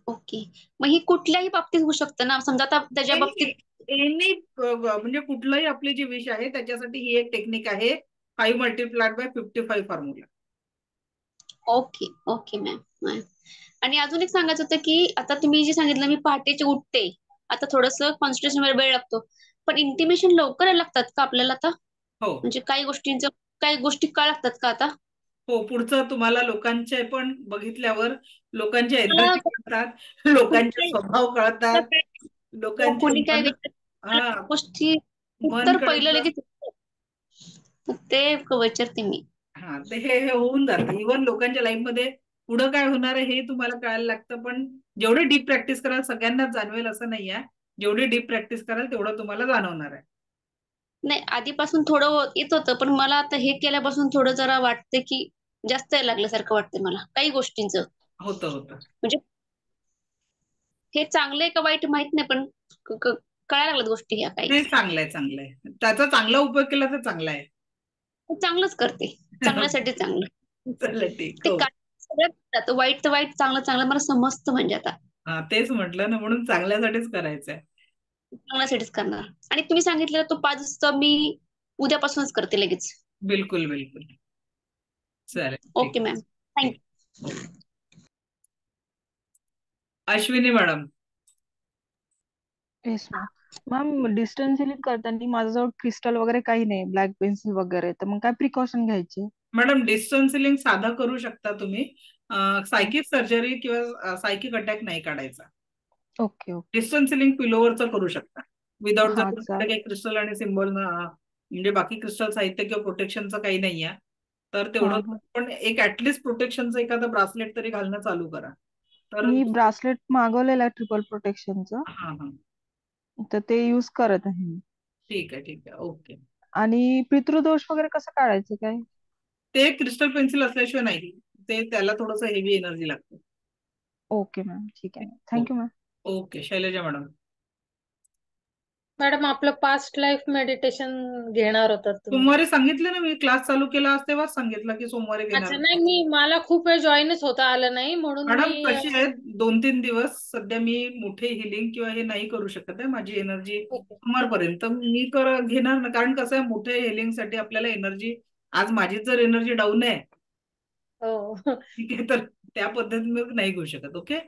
ओके. मग ही कुठल्याही बाबतीत होऊ शकतं ना? समजा आता त्याच्या बाबतीत म्हणजे कुठलंही आपली जी विश आहे त्याच्यासाठी ही एक टेक्निक आहे, 5 multiplied by 55 formula. Okay okay ma'am. आणि अजून एक सांगायचं होतं की आता तुम्ही जे सांगितलं मी पहाटेचे उठते, आता थोडस कॉन्सन्ट्रेशन वेळ लागतो, पण इंटिमेशन लवकर लागतात का आपल्याला आता? हो. म्हणजे काही गोष्टी का लागतात का आता? हो, पुढचं तुम्हाला लोकांचे पण बघितल्यावर लोकांच्या एनर्जी कळतात, लोकांचे स्वभाव कळतात, लोकांचे हा गोष्टी मन उत्तर पहिलं कळतं. लगेच येतं. ते विचारते मी. हा ते हे होऊन जातं. इव्हन लोकांच्या लाईफ मध्ये पुढं काय होणार आहे हे तुम्हाला कळायला लागतं. पण जेवढे डीप प्रॅक्टिस कराल सगळ्यांनाच जाणवेल असं नाही आहे. जेवढी डीप प्रॅक्टिस कराल तेवढं तुम्हाला जाणवणार आहे. नाही आधीपासून थोडं येत होतं, पण मला आता हे केल्यापासून थोडं जरा वाटते की जास्त यायला लागल्यासारखं वाटतंय मला काही गोष्टींचं. होतं. म्हणजे हे चांगलं आहे का वाईट माहित नाही, पण कळायला लागल्यात गोष्टी ह्या काही. नाही चांगलंय. त्याचा चांगला उपयोग केला तर चांगला आहे. चांगलंच करते, चांगल्यासाठी चांगलं. चालेल ठीक. ते हो काय सगळ्यात वाईट तर वाईट, चांगलं मला समजतं म्हणजे आता. हा तेच म्हटलं ना, म्हणून चांगल्यासाठीच करायचंय. चांगल्यासाठीच करणार. आणि तुम्ही सांगितलं तो 5 दिवसाचा मी उद्यापासूनच करते लगेच. बिलकुल चालेल. Okay ma'am, thank you. Ashwini madam. Yes ma'am. Ma'am distance healing करताना माझ्याजवळ क्रिस्टल वगैरे काही नाही, ब्लॅक पेन्सिल वगैरे, तर मग काय प्रिकॉशन घ्यायचे? मॅडम डिस्टन्स हिलिंग साधं करू शकता तुम्ही. सायकिक सर्जरी किंवा सायकिक अटॅक नाही काढायचा. ओके. डिस्टन्स हिलिंग पिलोवरचं करू शकता. विदाउट जर हा तुमच्याकडे काही क्रिस्टल आणि सिम्बॉल म्हणजे बाकी क्रिस्टल साहित्य किंवा प्रोटेक्शनचं काही नाहीये तर तेवढं पण एक ऍटलिस्ट प्रोटेक्शनचं एखादं ब्रासलेट तरी घालणं चालू करा. तर मी ब्रासलेट मागवलेलं आहे ट्रिपल प्रोटेक्शनचं, हा तर ते युज करत आहे मी. ठीक आहे. ओके. आणि पितृदोष वगैरे कसं काढायचं काय? ते क्रिस्टल पेन्सिल असल्याशिवाय नाही, ते त्याला थोडंसं हेवी एनर्जी लागते. ओके मॅम, ठीक आहे. Thank you ma'am. Okay. Shailaja madam. Madam आपलं पास्ट लाईफ मेडिटेशन घेणार होतात तुम्ही. सोमवारी सांगितलं ना मी, क्लास चालू केला तेव्हाच सांगितलं की सोमवारी घेणार. अच्छा, नाही मला खूप वेळ जॉईनच होता आलं नाही म्हणून मॅडम मी कशी आहेत 2-3 दिवस सध्या मी मोठे हिलिंग किंवा हे नाही करू शकत आहे. माझी एनर्जी सोमवारपर्यंत मी घेणार ना, कारण कसं आहे मोठे हिलिंग साठी आपल्याला एनर्जी, आज माझी जर एनर्जी डाऊन आहे ठीक आहे, तर त्या पद्धतीने नाही घेऊ शकत. ओके.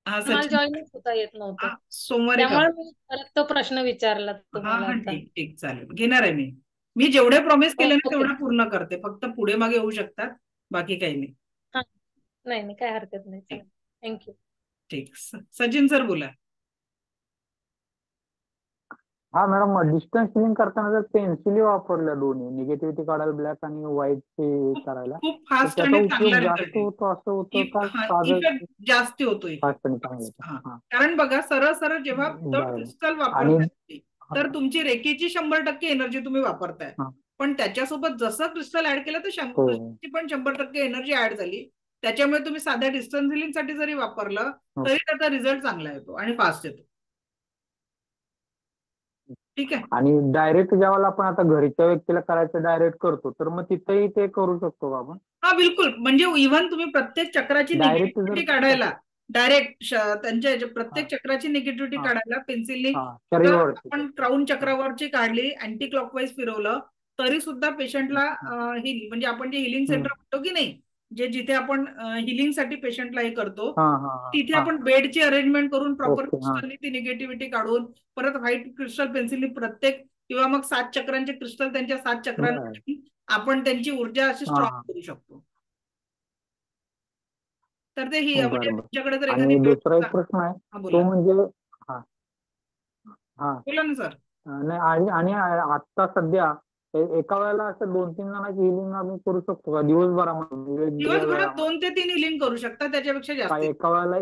मला जॉईनच होता येत नव्हतं, सोमवारी का? त्यामुळे मी परत तो प्रश्न विचारला तुम्हाला आता. ठीक चालेल. घेणार आहे मी जेवढे प्रॉमिस केले ना तेवढे पूर्ण करते. फक्त पुढे मागे होऊ शकतात, बाकी काही नाही. नाही काय हरकत नाही. थँक्यू. ठीक. सचिन सर बोला. हा मॅडम, डिस्टन्स हिलिंग करताना जर पेन्सिली वापरल्या दोन्ही, निगेटिव्हिटी काढायला ब्लॅक आणि व्हाईट काढायला, खूप फास्ट त्याचा आणि उपयोग चांगला जास्त होतो असं होतं का इफेक्ट जास्त होतोय. कारण बघा सरळ जेव्हा क्रिस्टल वापरताय तर तुमची रेकीची 100% एनर्जी तुम्ही वापरताय, पण त्याच्यासोबत जसं क्रिस्टल ऍड केलं तर पण 100% एनर्जी ऍड झाली. त्याच्यामुळे तुम्ही साध्या डिस्टन्स हिलिंग साठी जरी वापरलं तरी त्याचा रिझल्ट चांगला येतो आणि फास्ट येतो. ठीक आहे. आणि डायरेक्ट ज्यावेळेला आपण आता घरच्या व्यक्तीला करायचं डायरेक्ट करतो, तर मग तिथेही ते करू शकतो का आपण? हा बिलकुल. म्हणजे इव्हन तुम्ही प्रत्येक चक्राची निगेटिव्हिटी काढायला डायरेक्ट त्यांच्या प्रत्येक चक्राची निगेटिव्हिटी काढायला पेन्सिलनी आपण क्राऊन चक्रावरची काढली, अँटी क्लॉकवाईज फिरवलं तरी सुद्धा पेशंटला म्हणजे आपण जे हिलिंग सेंटर म्हणतो की नाही, जे जिथे आपण हिलिंग साठी पेशंटला हे करतो तिथे आपण बेडची अरेंजमेंट करून प्रॉपर क्रिस्टलनी ती निगेटिव्हिटी काढून परत व्हाईट क्रिस्टल पेन्सिलनी प्रत्येक किंवा मग 7 चक्रांचे क्रिस्टल त्यांच्या 7 चक्रांसाठी आपण त्यांची ऊर्जा अशी स्ट्रॉंग करू शकतो. तर ते म्हणजे तुमच्याकडे जर एखादी दुसरा एक प्रश्न आहे तो म्हणजे बोला ना सर. नाही आणि आता सध्या एका वेळेला असं 2-3 जणांची हिलिंग आम्ही करू शकतो का दिवसभरामध्ये? दिवसभरात 2 ते 3 हिलिंग करू शकता, त्याच्यापेक्षा जास्त एका वेळेला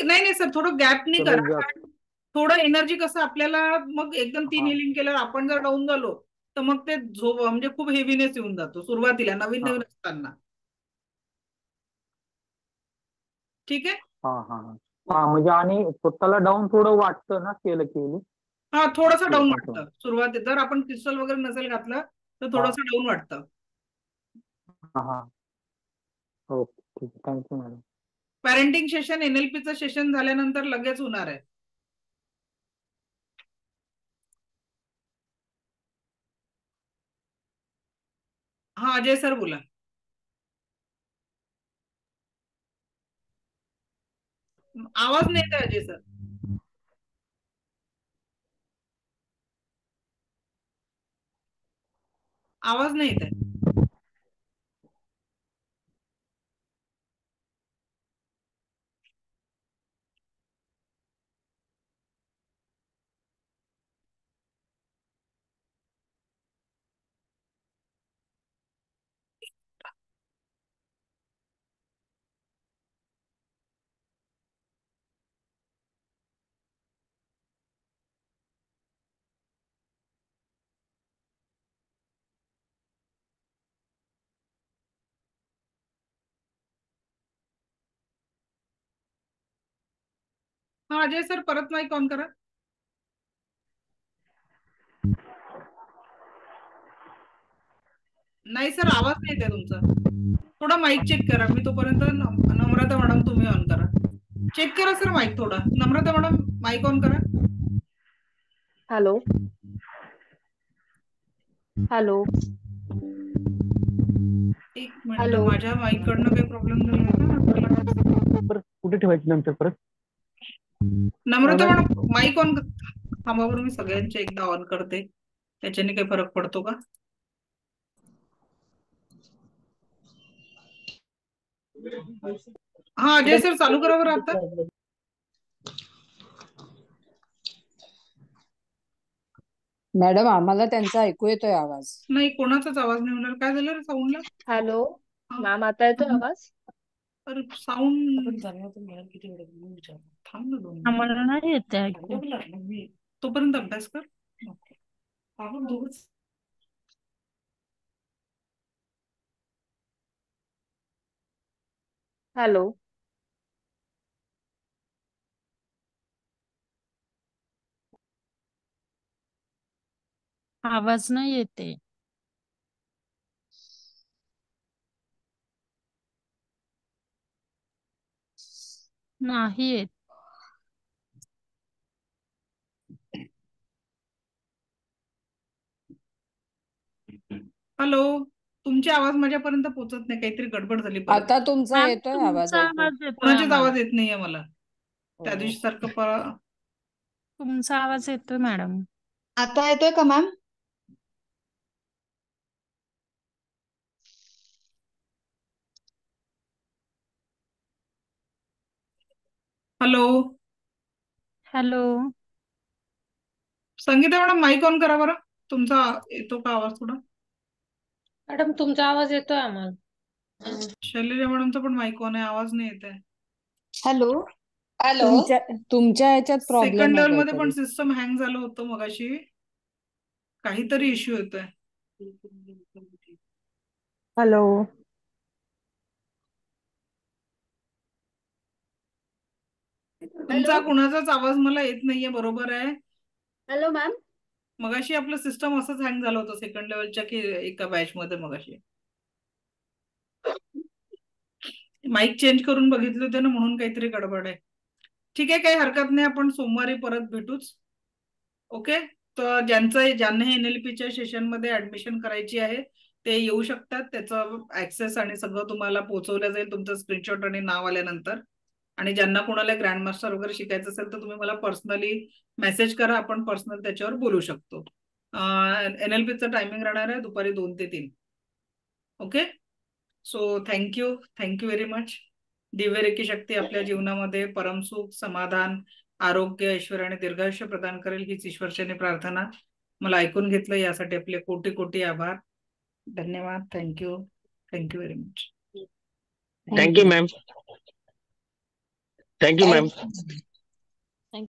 नाही सर, थोडं गॅपनी करा. थोडं एनर्जी कसं आपल्याला मग एकदम 3 हिलिंग केल्यावर आपण जर डाऊन झालो तर मग ते म्हणजे खूप हेवीनेस येऊन जातो सुरुवातीला नवीन असताना. ठीक आहे. म्हणजे आणि स्वतःला डाऊन थोडं वाटतं ना केलं की? हा थोडंसं डाऊन वाटतं सुरुवातीत. जर आपण क्रिस्टल वगैरे नसेल घातलं तर थोडंसं डाऊन वाटतं. ओके, ठीक आहे. Thank you madam. पॅरेंटिंग सेशन एनएलपीचं सेशन झाल्यानंतर लगेच होणार आहे. हा अजय सर बोला. आवाज नाही येत अजय सर. आवाज नाही येत आहे. हा अजय सर परत माईक ऑन करा. नाही सर आवाज नाही येते तुमचा. थोडा माईक चेक करा. मी तोपर्यंत नम्रता मॅडम तुम्ही ऑन करा. चेक करा सर माईक थोडा. नम्रता मॅडम माईक ऑन करा. हॅलो हॅलो एक मिनिट माझ्या माईक कडनं काही प्रॉब्लेम झाला का? कुठे ठेवायची नंतर परत? नम्रता मॅडम माईक ऑन थांबा बरं, मी सगळ्यांचे एकदा ऑन करते. त्याच्याने काही फरक पडतो का? हा अजय सर चालू करा बरं आता. मॅडम आम्हाला त्यांचा ऐकू येतोय आवाज. नाही कोणाचाच आवाज नाही होणार. काय झालं रे साऊंडला? हॅलो मॅम आता येतोय आवाज? अरे साऊंड किती वेळ थांब ना 2 मिनिट. आम्हाला नाही येत ऐकू. तोपर्यंत अभ्यास कर. आपण दोघच हॅलो आवाज नाही येते. नाही येत. हॅलो तुमचे आवाज माझ्यापर्यंत पोहोचत नाही. काहीतरी गडबड झाली परत. आता तुमचा मॅम येतोय आवाज तुमचा ऐकू. आवाज येतोय कोणाचेच आम्हाला. आवाज येत नाहीये मला. त्या दिवशी सारखं तुमचा आवाज येतोय मॅडम. आता येतोय का ma'am? Hello hello Sangeeta madam mike on करा बरं. तुमचा येतो का आवाज थोडा? मॅडम तुमचा आवाज येतोय आम्हाला. शैलजा मॅडमचा पण माईक ऑन आहे. आवाज नाही येत आहे. हॅलो हॅलो तुमच्या ह्याच्यात प्रॉब्लेम सेकंड आहे लेवल मध्ये पण काहीतरी. सिस्टम हँग झालं होतं मगाशी. काहीतरी इश्यू येतोय. हॅलो तुमचा कुणाचाच आवाज मला येत नाहीये. बरोबर आहे. हॅलो मॅम मगाशी आपलं सिस्टम असंच हँग झालं होतं सेकंड लेवलच्या की एका बॅच मध्ये मगाशी. माईक चेंज करून बघितले होते ना म्हणून काहीतरी गडबड आहे. ठीक आहे काही हरकत नाही. आपण सोमवारी परत भेटूच. ओके. तर ज्यांना एनएलपीच्या सेशन मध्ये ऍडमिशन करायची आहे ते येऊ शकतात. त्याचं ऍक्सेस आणि सगळं तुम्हाला पोहोचवलं जाईल तुमचं स्क्रीनशॉट आणि नाव आल्यानंतर. आणि ज्यांना कोणाला ग्रँड मास्टर वगैरे शिकायचं असेल तर तुम्ही मला पर्सनली मेसेज करा. आपण पर्सनल त्याच्यावर बोलू शकतो. एनएलपीचं टायमिंग राहणार आहे दुपारी 2 ते 3. Okay. So thank you very much. Divya recce शक्ती आपल्या जीवनामध्ये परमसुख समाधान आरोग्य ऐश्वर आणि दीर्घायुष्य प्रदान करेल हीच ईश्वरचरणी प्रार्थना. मला ऐकून घेतलं यासाठी आपले कोटी कोटी आभार. धन्यवाद. Thank you very much. Thank you ma'am. Thank you ma'am.